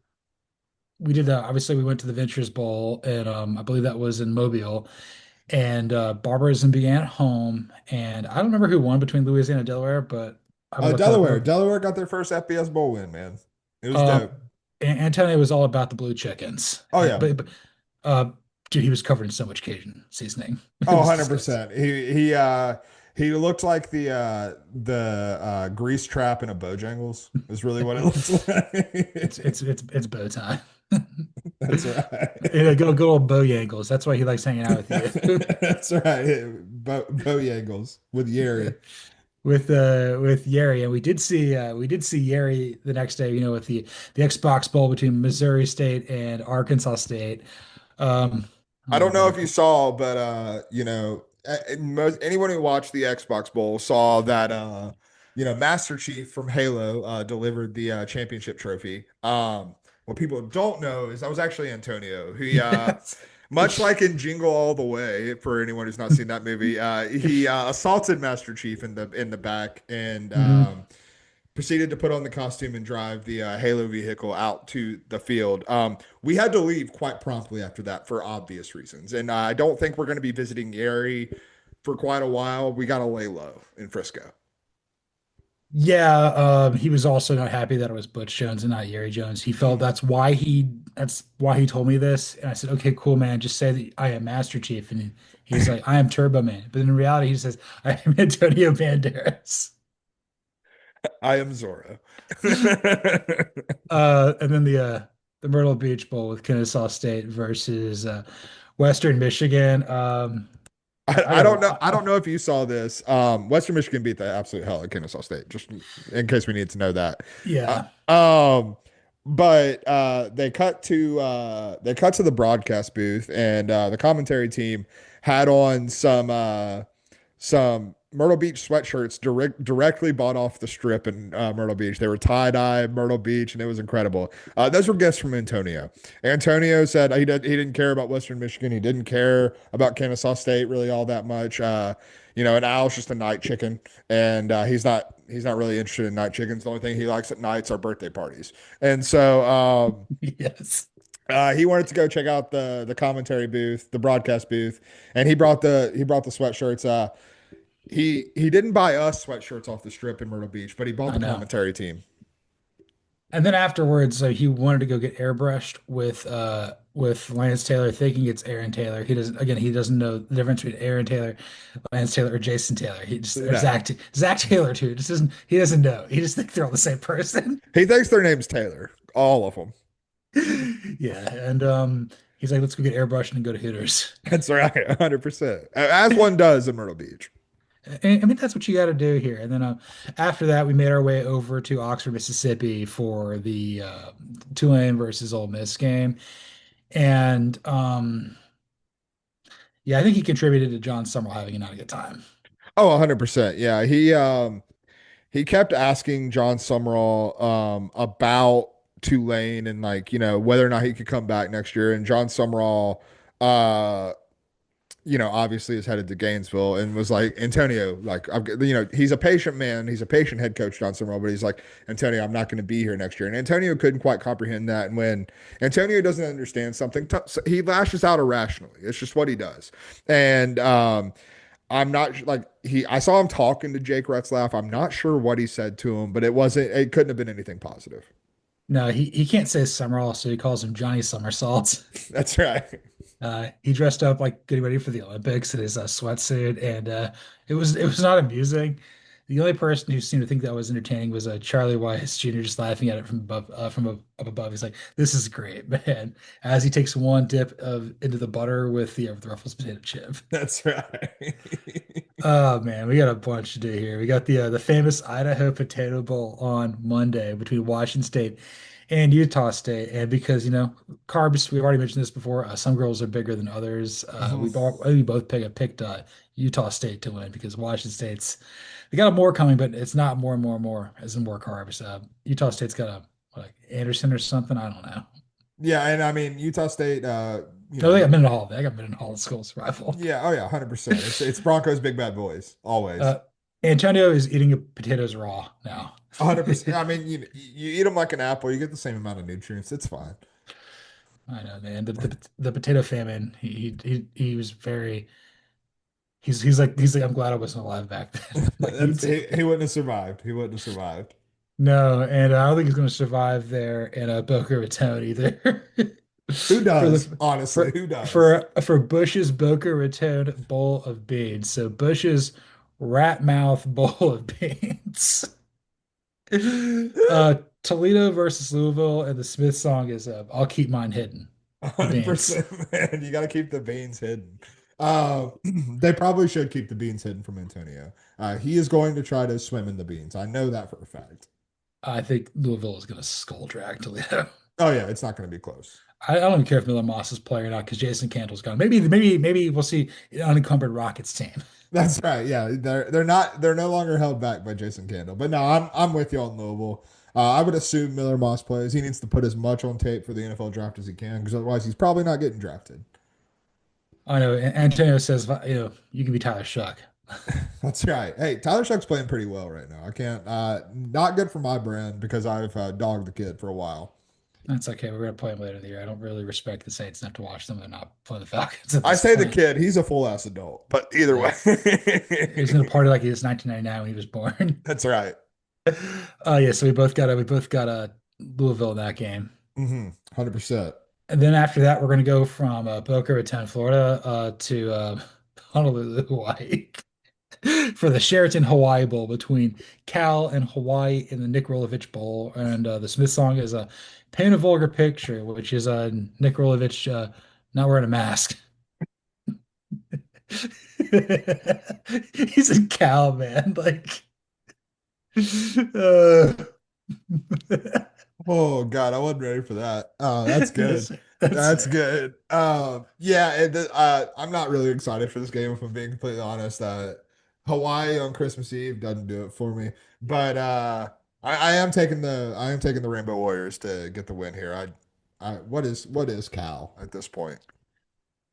Speaker 1: we did obviously we went to the Ventures Bowl and I believe that was in Mobile. And barbarism began at home. And I don't remember who won between Louisiana and Delaware, but I'm gonna look that up
Speaker 2: Delaware.
Speaker 1: real.
Speaker 2: Delaware got their first FBS bowl win, man. It was
Speaker 1: Um,
Speaker 2: dope.
Speaker 1: Antonio was all about the blue chickens,
Speaker 2: Oh yeah.
Speaker 1: but uh, dude, he was covered in so much Cajun seasoning. It
Speaker 2: Oh,
Speaker 1: was disgusting.
Speaker 2: 100%. He looked like the grease trap in a Bojangles is really what it looks
Speaker 1: It's
Speaker 2: like.
Speaker 1: it's bow time.
Speaker 2: That's right.
Speaker 1: Yeah, good old bow Yangles. That's why he likes hanging out with you.
Speaker 2: That's right. Bojangles with Yeri.
Speaker 1: With Yeri, and we did see Yeri the next day, with the Xbox Bowl between Missouri State and Arkansas State.
Speaker 2: I
Speaker 1: Oh
Speaker 2: don't know if
Speaker 1: man.
Speaker 2: you saw, but anyone who watched the Xbox Bowl saw that Master Chief from Halo delivered the championship trophy. What people don't know is that was actually Antonio. He
Speaker 1: Yes.
Speaker 2: much like in Jingle All the Way, for anyone who's not seen that movie, he assaulted Master Chief in the back and
Speaker 1: Mhm.
Speaker 2: proceeded to put on the costume and drive the Halo vehicle out to the field. We had to leave quite promptly after that for obvious reasons, and I don't think we're going to be visiting Gary for quite a while. We got to lay low in Frisco.
Speaker 1: Yeah, he was also not happy that it was Butch Jones and not Jerry Jones. He felt that's why he told me this. And I said, okay, cool, man. Just say that I am Master Chief. And he's like, I am Turbo Man. But in reality, he says, I am Antonio Banderas.
Speaker 2: I am Zorro.
Speaker 1: And then the Myrtle Beach Bowl with Kennesaw State versus Western Michigan. I
Speaker 2: I don't know.
Speaker 1: got
Speaker 2: I don't know if you saw this. Western Michigan beat the absolute hell out of Kennesaw State, just in case we need to know that. Uh,
Speaker 1: yeah.
Speaker 2: um, but they cut to the broadcast booth, and the commentary team had on some Myrtle Beach sweatshirts directly bought off the strip in Myrtle Beach. They were tie-dye Myrtle Beach, and it was incredible. Those were gifts from Antonio. Antonio said he didn't care about Western Michigan. He didn't care about Kennesaw State really all that much. And Al's just a night chicken, and he's not really interested in night chickens. The only thing he likes at nights are birthday parties. And so
Speaker 1: Yes.
Speaker 2: he wanted to go check out the commentary booth, the broadcast booth, and he brought the sweatshirts. He didn't buy us sweatshirts off the strip in Myrtle Beach, but he bought
Speaker 1: I
Speaker 2: the
Speaker 1: know.
Speaker 2: commentary team.
Speaker 1: And then afterwards, he wanted to go get airbrushed with Lance Taylor, thinking it's Aaron Taylor. He doesn't know the difference between Aaron Taylor, Lance Taylor, or Jason Taylor. He just or
Speaker 2: No,
Speaker 1: Zach Taylor too. Just doesn't he doesn't know. He just thinks they're all the same person.
Speaker 2: he thinks their name's Taylor, all of them.
Speaker 1: Yeah, and he's like, let's go get airbrushed and go to Hooters.
Speaker 2: That's right, 100%. As one does in Myrtle Beach.
Speaker 1: And, I mean, that's what you got to do here. And then after that, we made our way over to Oxford, Mississippi for the Tulane versus Ole Miss game. And yeah, I think he contributed to John Summerall having not a good time.
Speaker 2: Oh, 100%. Yeah, he kept asking John Summerall about Tulane and whether or not he could come back next year. And John Summerall uh obviously is headed to Gainesville and was like, Antonio, like, he's a patient man. He's a patient head coach, John Summerall, but he's like, Antonio, I'm not going to be here next year. And Antonio couldn't quite comprehend that. And when Antonio doesn't understand something, so he lashes out irrationally. It's just what he does. And I'm not like I saw him talking to Jake Retzlaff. I'm not sure what he said to him, but it couldn't have been anything positive.
Speaker 1: No, he can't say Summerall, so he calls him Johnny Somersault.
Speaker 2: That's right.
Speaker 1: He dressed up like getting ready for the Olympics in his sweatsuit, and it was not amusing. The only person who seemed to think that was entertaining was Charlie Weiss Jr. just laughing at it from above, up above. He's like, "This is great, man!" As he takes one dip of into the butter with the Ruffles potato chip.
Speaker 2: That's right.
Speaker 1: Oh man, we got a bunch to do here. We got the famous Idaho Potato Bowl on Monday between Washington State and Utah State. And because carbs, we've already mentioned this before. Some girls are bigger than others.
Speaker 2: Mhm.
Speaker 1: We both picked Utah State to win because Washington State's they got a more coming, but it's not more and more and more as in more carbs. Utah State's got a like Anderson or something. I don't know.
Speaker 2: Yeah, and I mean Utah State,
Speaker 1: No, they got Mendenhall. They got Mendenhall school survival.
Speaker 2: yeah, oh yeah, 100%. It's Broncos big bad boys always.
Speaker 1: Uh, Antonio is eating potatoes raw now.
Speaker 2: 100%. I mean, you eat them like an apple, you get the same amount of nutrients. It's fine.
Speaker 1: I know, man. The potato famine. He was very. He's like I'm glad I wasn't alive back then. Like me too.
Speaker 2: He wouldn't have survived. He wouldn't have survived.
Speaker 1: No, and I don't think he's going to survive there in a Boca Raton either.
Speaker 2: Who
Speaker 1: For
Speaker 2: does?
Speaker 1: the
Speaker 2: Honestly,
Speaker 1: for
Speaker 2: who does?
Speaker 1: for Bush's Boca Raton bowl of beans. So Bush's rat mouth bowl of beans. Toledo versus Louisville, and the Smith song is "I'll keep mine hidden." The beans.
Speaker 2: 100%, man. You got to keep the beans hidden. Uh, they probably should keep the beans hidden from Antonio. He is going to try to swim in the beans. I know that for a fact.
Speaker 1: I think Louisville is going to skull drag Toledo.
Speaker 2: Oh yeah, it's not going to be close.
Speaker 1: I don't even care if Miller Moss is playing or not because Jason Candle's gone. Maybe we'll see an unencumbered Rockets team.
Speaker 2: That's right. Yeah, they're no longer held back by Jason Candle. But no, I'm with you on Louisville. I would assume Miller Moss plays. He needs to put as much on tape for the NFL draft as he can, because otherwise he's probably not getting drafted.
Speaker 1: I know Antonio says you can be Tyler Shuck.
Speaker 2: That's right. Hey, Tyler Shuck's playing pretty well right now. I can't. Not good for my brand because I've dogged the kid for a while.
Speaker 1: That's okay. We're gonna play him later in the year. I don't really respect the Saints enough to watch them. They're not playing the Falcons at
Speaker 2: I
Speaker 1: this
Speaker 2: say the
Speaker 1: point.
Speaker 2: kid. He's a full ass adult, but either
Speaker 1: Yeah.
Speaker 2: way,
Speaker 1: He's gonna party like he was 1999 when he was born.
Speaker 2: that's right.
Speaker 1: Yeah, so we both got a Louisville in that game.
Speaker 2: 100%.
Speaker 1: And then after that, we're gonna go from Boca Raton, Florida, to Honolulu, Hawaii, for the Sheraton Hawaii Bowl between Cal and Hawaii in the Nick Rolovich Bowl. And the Smith song is "Paint a Vulgar Picture," which is Nick Rolovich not wearing a mask. He's a Cal man, like. Uh,
Speaker 2: Oh God, I wasn't ready for that. Oh, that's good.
Speaker 1: that's
Speaker 2: That's
Speaker 1: fair.
Speaker 2: good. Yeah, I'm not really excited for this game if I'm being completely honest. Hawaii on Christmas Eve doesn't do it for me. But I am taking the Rainbow Warriors to get the win here. What is Cal at this point?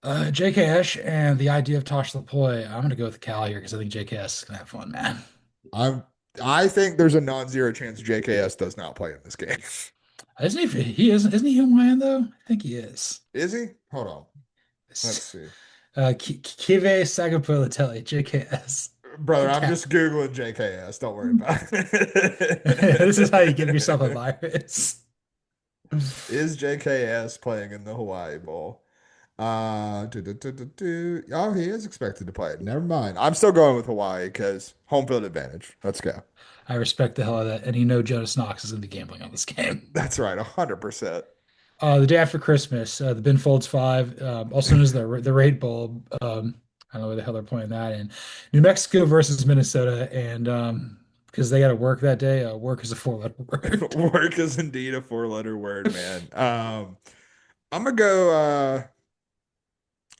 Speaker 1: JKS and the idea of Tosh Lupoi. I'm gonna go with Cal here because I think JKS is gonna have fun, man.
Speaker 2: I'm I think there's a non-zero chance JKS does not play in this game.
Speaker 1: Isn't he Hawaiian though? I think he is.
Speaker 2: Is he? Hold on. Let's see.
Speaker 1: Kive Sagapulatelli, JKS.
Speaker 2: Brother, I'm
Speaker 1: Cal.
Speaker 2: just Googling JKS. Don't worry about
Speaker 1: This is how you give yourself a
Speaker 2: it.
Speaker 1: virus.
Speaker 2: Is JKS playing in the Hawaii Bowl? Oh, he is expected to play it. Never mind. I'm still going with Hawaii because home field advantage. Let's go.
Speaker 1: I respect the hell out of that. And you know Jonas Knox is going to be gambling on this game.
Speaker 2: That's right, 100%.
Speaker 1: The day after Christmas, the Ben Folds 5, also known as the Raid Bowl. I don't know where the hell they're playing that in. New Mexico versus Minnesota. And because they got to work that day, work is a four-letter word.
Speaker 2: Work is indeed a four-letter word, man. I'm gonna go.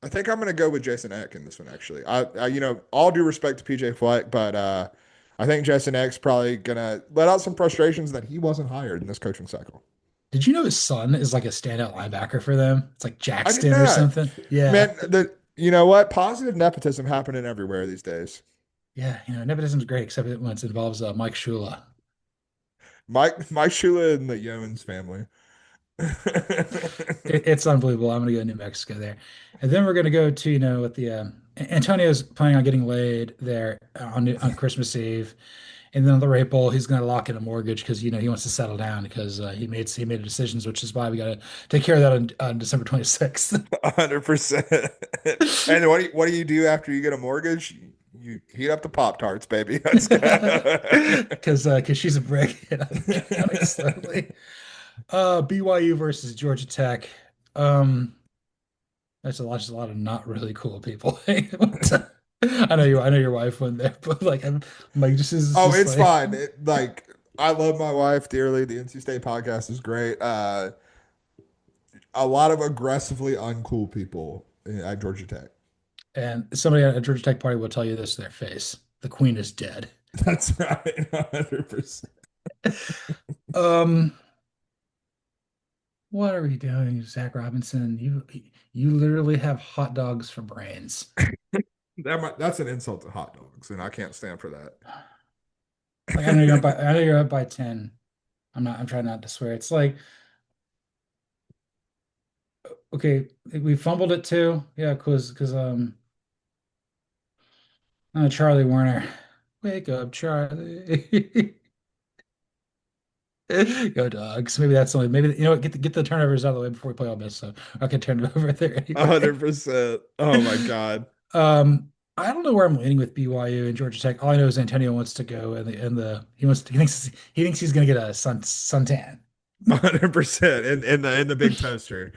Speaker 2: I think I'm gonna go with Jason Eck in this one. Actually, all due respect to PJ Fleck, but I think Jason Eck's probably gonna let out some frustrations that he wasn't hired in this coaching cycle.
Speaker 1: Did you know his son is like a standout linebacker for them? It's like
Speaker 2: I did
Speaker 1: Jackson or
Speaker 2: not,
Speaker 1: something. Yeah.
Speaker 2: man. You know what? Positive nepotism happening everywhere these days.
Speaker 1: Yeah. Nepotism's great, except when it involves Mike Shula.
Speaker 2: Mike Shula and the Yeomans family.
Speaker 1: It's unbelievable. I'm going to go New Mexico there. And then we're going to go to, with the Antonio's planning on getting laid there on Christmas Eve. And then on the Rape Bowl, he's going to lock in a mortgage because, he wants to settle down because he made decisions, which is why we got to take care of that on December 26th.
Speaker 2: 100%. And what do you do after you get a mortgage? You heat up the Pop Tarts, baby. Let's go.
Speaker 1: Because she's a brick and I'm counting slowly. BYU versus Georgia Tech. Um, That's just a lot of not really cool people. I know your wife went there, but like I'm like this is
Speaker 2: Oh,
Speaker 1: just
Speaker 2: it's
Speaker 1: like
Speaker 2: fine. I love my wife dearly. The NC State podcast is great. A lot of aggressively uncool people at Georgia Tech.
Speaker 1: and somebody at a Georgia Tech party will tell you this to their face. The queen is dead.
Speaker 2: That's right, 100%.
Speaker 1: Um, what are we doing, Zach Robinson? You literally have hot dogs for brains.
Speaker 2: That's an insult to hot dogs, and I can't stand for
Speaker 1: Like
Speaker 2: that.
Speaker 1: I know you're up by 10. I'm trying not to swear. It's like, okay, we fumbled it too. Yeah, because Charlie Warner. Wake up, Charlie. Go dogs. Maybe that's only maybe what, get the turnovers out of the way before we play Ole Miss. So I can turn it over there anyway.
Speaker 2: 100%. Oh my God.
Speaker 1: I don't know where I'm leaning with BYU and Georgia Tech. All I know is Antonio wants to go and he thinks he's gonna get a suntan.
Speaker 2: 100% in the big toaster.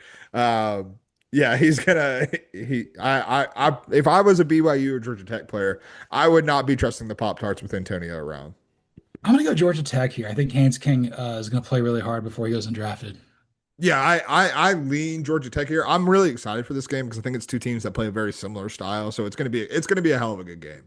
Speaker 2: Yeah, he's gonna he I if I was a BYU or Georgia Tech player, I would not be trusting the Pop Tarts with Antonio around.
Speaker 1: I'm gonna go Georgia Tech here. I think Haynes King is gonna play really hard before he goes undrafted.
Speaker 2: Yeah, I lean Georgia Tech here. I'm really excited for this game because I think it's two teams that play a very similar style, so it's gonna be a hell of a good game.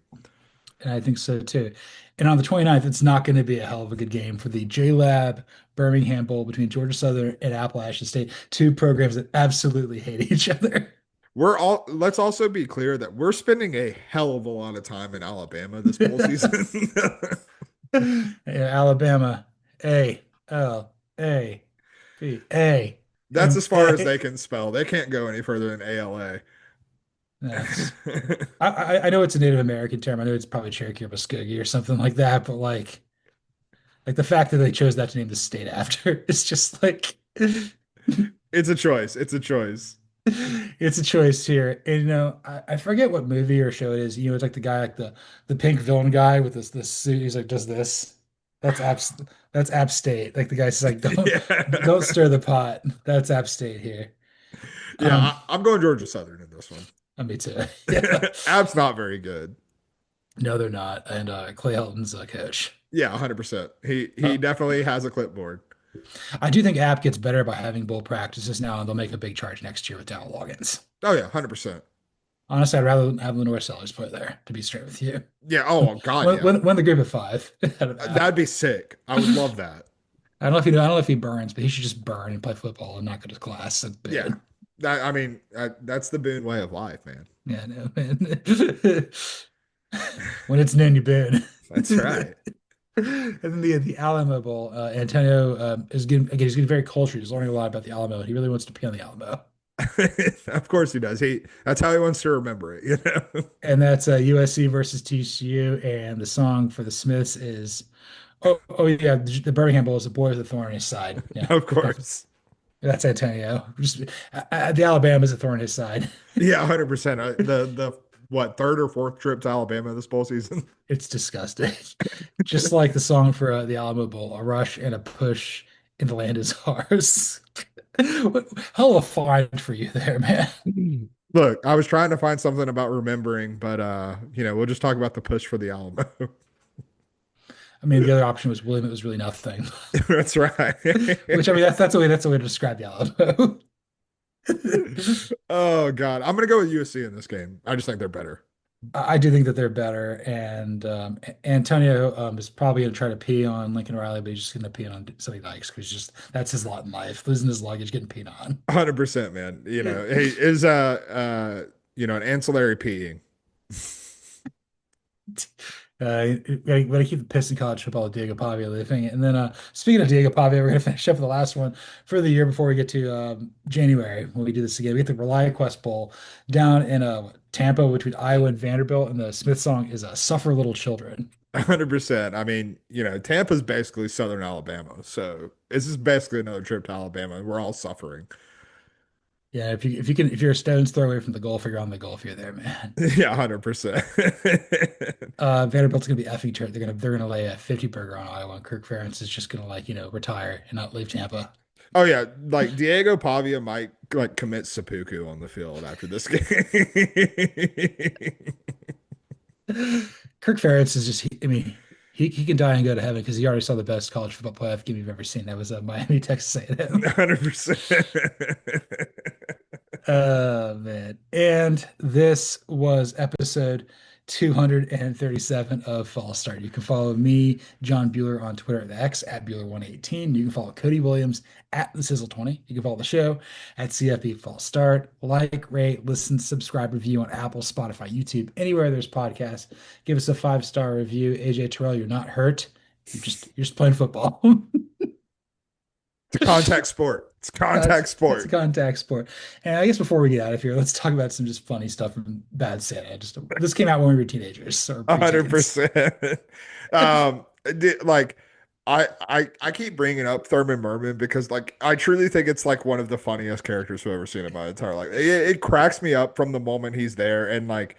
Speaker 1: And I think so too. And on the 29th, it's not going to be a hell of a good game for the J-Lab Birmingham Bowl between Georgia Southern and Appalachian State, two programs that absolutely hate each other.
Speaker 2: Let's also be clear that we're spending a hell of a lot of time in Alabama this bowl season.
Speaker 1: Yeah, Alabama, A,
Speaker 2: That's
Speaker 1: M,
Speaker 2: as far as
Speaker 1: A.
Speaker 2: they can spell. They can't go any further than ALA.
Speaker 1: That's I know it's a Native American term. I know it's probably Cherokee or Muskogee or something like that, but like Like the fact that they chose that to name the state after is just like
Speaker 2: It's a choice. It's a choice.
Speaker 1: it's a choice here. And I forget what movie or show it is. It's like the guy, like the pink villain guy with this suit. He's like, does this. That's App State. Like the guy says, like, don't
Speaker 2: Yeah.
Speaker 1: stir the pot. That's App State here.
Speaker 2: Yeah,
Speaker 1: Um,
Speaker 2: I'm going Georgia Southern in this one.
Speaker 1: Me too. Yeah.
Speaker 2: App's not very good.
Speaker 1: No, they're not. And Clay Helton's coach.
Speaker 2: Yeah, 100%. He
Speaker 1: Uh,
Speaker 2: definitely has a clipboard.
Speaker 1: I do think App gets better by having bowl practices now, and they'll make a big charge next year with Dowell Loggins.
Speaker 2: Oh yeah, 100%.
Speaker 1: Honestly, I'd rather have Lenore Sellers play there, to be straight with you.
Speaker 2: Yeah, oh God,
Speaker 1: Win,
Speaker 2: yeah.
Speaker 1: win the group of five out of App.
Speaker 2: That'd be sick. I would love that.
Speaker 1: I don't know if he burns, but he should just burn and play football and not go to class. And
Speaker 2: Yeah.
Speaker 1: bad.
Speaker 2: I mean, that's the Boone way of life, man.
Speaker 1: Yeah, no, man. When it's noon, you boon.
Speaker 2: That's right.
Speaker 1: And then the Alamo Bowl, Antonio is getting again. He's getting very cultured. He's learning a lot about the Alamo. He really wants to pee on the Alamo,
Speaker 2: Of course he does. That's how he wants to remember it, you know?
Speaker 1: and that's USC versus TCU. And the song for the Smiths is, oh yeah, the Birmingham Bowl is "The Boy with the Thorn in His Side." Yeah,
Speaker 2: Of
Speaker 1: that's
Speaker 2: course.
Speaker 1: that's Antonio. Just the Alabama is a thorn in his side.
Speaker 2: Yeah, 100%. The what, third or fourth trip to Alabama this bowl season?
Speaker 1: It's disgusting. Just like the song for the Alamo Bowl, a rush and a push, and the land is ours. Hell of a find for you there, man.
Speaker 2: Look, I was trying to find something about remembering, but we'll just talk about the push for the Alamo.
Speaker 1: I mean, the other option was William. It was really nothing.
Speaker 2: That's right.
Speaker 1: Which I mean, that's a way to describe the Alamo.
Speaker 2: Oh God, I'm gonna go with USC in this game. I just think they're better.
Speaker 1: I do think that they're better, and Antonio is probably going to try to pee on Lincoln Riley, but he's just going to pee on somebody likes because just that's his lot in life, losing his luggage, getting peed on.
Speaker 2: 100%, man. Hey, is an ancillary peeing.
Speaker 1: Gotta keep the piss in college football with Diego Pavia living. And then speaking of Diego Pavia, we're gonna finish up with the last one for the year before we get to January when we do this again. We get the ReliaQuest Bowl down in Tampa between Iowa and Vanderbilt, and the Smith song is "Suffer Little Children."
Speaker 2: 100%. I mean, Tampa's basically Southern Alabama, so this is basically another trip to Alabama. We're all suffering.
Speaker 1: Yeah, if you're a stone's throw away from the Gulf, or you're on the Gulf, you're there, man.
Speaker 2: Yeah, 100%.
Speaker 1: Vanderbilt's gonna be effing turd. They're gonna lay a 50 burger on Iowa, and Kirk Ferentz is just gonna retire and not leave Tampa.
Speaker 2: Oh yeah, like Diego Pavia might like commit seppuku on the field after this game.
Speaker 1: Kirk Ferentz is just, I mean, he can die and go to heaven because he already saw the best college football playoff game you've ever seen. That was Miami, Texas A&M.
Speaker 2: 100%.
Speaker 1: Oh man. And this was episode 237 of False Start. You can follow me, John Buhler, on Twitter at X at Buhler118. You can follow Cody Williams at the Sizzle20. You can follow the show at CFP False Start. Like, rate, listen, subscribe, review on Apple, Spotify, YouTube, anywhere there's podcasts. Give us a 5-star review. AJ Terrell, you're not hurt. You're just playing football.
Speaker 2: It's a contact sport. It's contact
Speaker 1: It's a
Speaker 2: sport.
Speaker 1: contact sport. And I guess before we get out of here, let's talk about some just funny stuff from Bad Santa. This came out when we were teenagers or preteens.
Speaker 2: 100%. Like I keep bringing up Thurman Merman because like I truly think it's like one of the funniest characters I've ever seen in my entire life. It cracks me up from the moment he's there, and like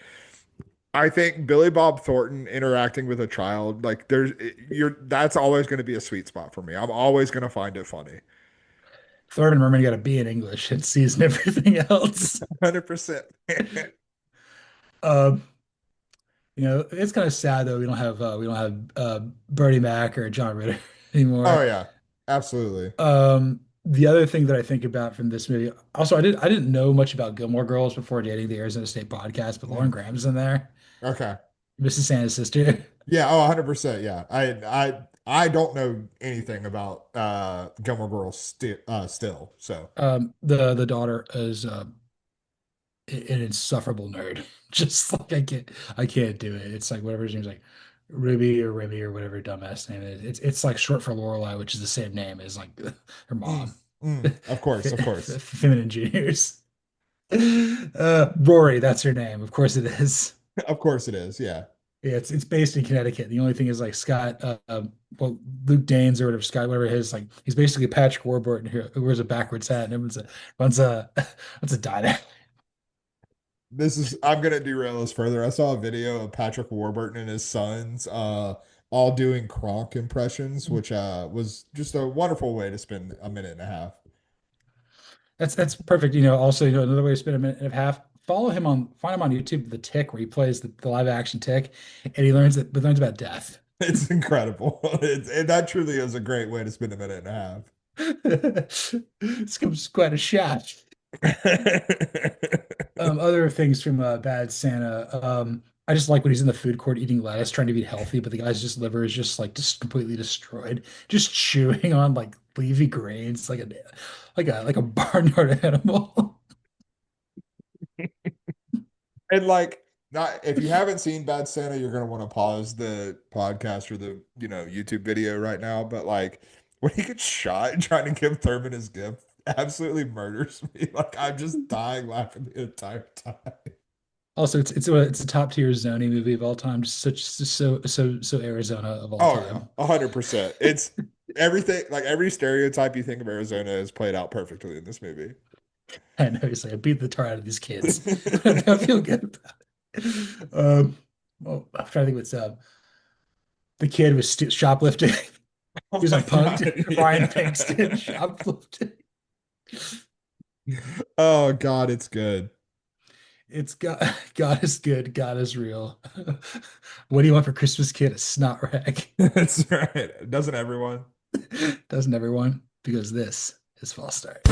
Speaker 2: I think Billy Bob Thornton interacting with a child, like that's always going to be a sweet spot for me. I'm always going to find it funny.
Speaker 1: Thurman Merman got a B in English and C's and everything else.
Speaker 2: 100%.
Speaker 1: Um, it's kind of sad though. We don't have Bernie Mac or John Ritter
Speaker 2: Oh
Speaker 1: anymore.
Speaker 2: yeah, absolutely.
Speaker 1: The other thing that I think about from this movie, also I didn't know much about Gilmore Girls before dating the Arizona State podcast, but Lauren
Speaker 2: Mm,
Speaker 1: Graham's in there,
Speaker 2: okay.
Speaker 1: Mrs. Santa's sister.
Speaker 2: Yeah, oh, 100%. Yeah. I don't know anything about Gilmore Girls still. So,
Speaker 1: The daughter is an insufferable nerd. Just like I can't do it. It's like whatever his name's like Ruby or Remy or whatever her dumbass name is. It's like short for Lorelai, which is the same name as like her
Speaker 2: mm,
Speaker 1: mom.
Speaker 2: of course, of course.
Speaker 1: Feminine juniors. Rory, that's her name. Of course it is.
Speaker 2: Of course it is. Yeah.
Speaker 1: Yeah, it's based in Connecticut. The only thing is like Scott, well, Luke Danes or whatever Scott, whatever his like, he's basically Patrick Warburton who wears a backwards hat and everyone's a runs a runs a diner.
Speaker 2: This is I'm gonna derail this further. I saw a video of Patrick Warburton and his sons all doing Kronk impressions, which was just a wonderful way to spend a minute and a half.
Speaker 1: That's perfect. Also, another way to spend a minute and a half. Follow him find him on YouTube, The Tick, where he plays the live action Tick, and he learns about death.
Speaker 2: It's incredible. That truly is a great way to spend a minute and a
Speaker 1: This comes quite a shot.
Speaker 2: half.
Speaker 1: Other things from Bad Santa. I just like when he's in the food court eating lettuce, trying to be healthy, but the guy's just liver is just like just completely destroyed, just chewing on like leafy grains, like a barnyard animal.
Speaker 2: And like not if you haven't seen Bad Santa, you're gonna want to pause the podcast or the YouTube video right now. But like when he gets shot trying to give Thurman his gift, absolutely murders me. Like I'm just dying laughing the entire time.
Speaker 1: Also, it's a top tier Zony movie of all time. Just so Arizona of all
Speaker 2: Oh yeah,
Speaker 1: time.
Speaker 2: 100%. It's everything like every stereotype you think of Arizona is played out perfectly in this movie.
Speaker 1: I know he's like I beat the tar out of these kids. I feel good about it. Well, I'm trying to think what's up. The kid was shoplifting.
Speaker 2: Oh
Speaker 1: He was
Speaker 2: my
Speaker 1: on
Speaker 2: God.
Speaker 1: Punked. Ryan Pinkston
Speaker 2: Yeah.
Speaker 1: shoplifting.
Speaker 2: Oh God, it's good.
Speaker 1: It's God is good. God is real. What do you want for Christmas, kid? A snot rag.
Speaker 2: That's right. Doesn't everyone?
Speaker 1: Doesn't everyone? Because this is false start.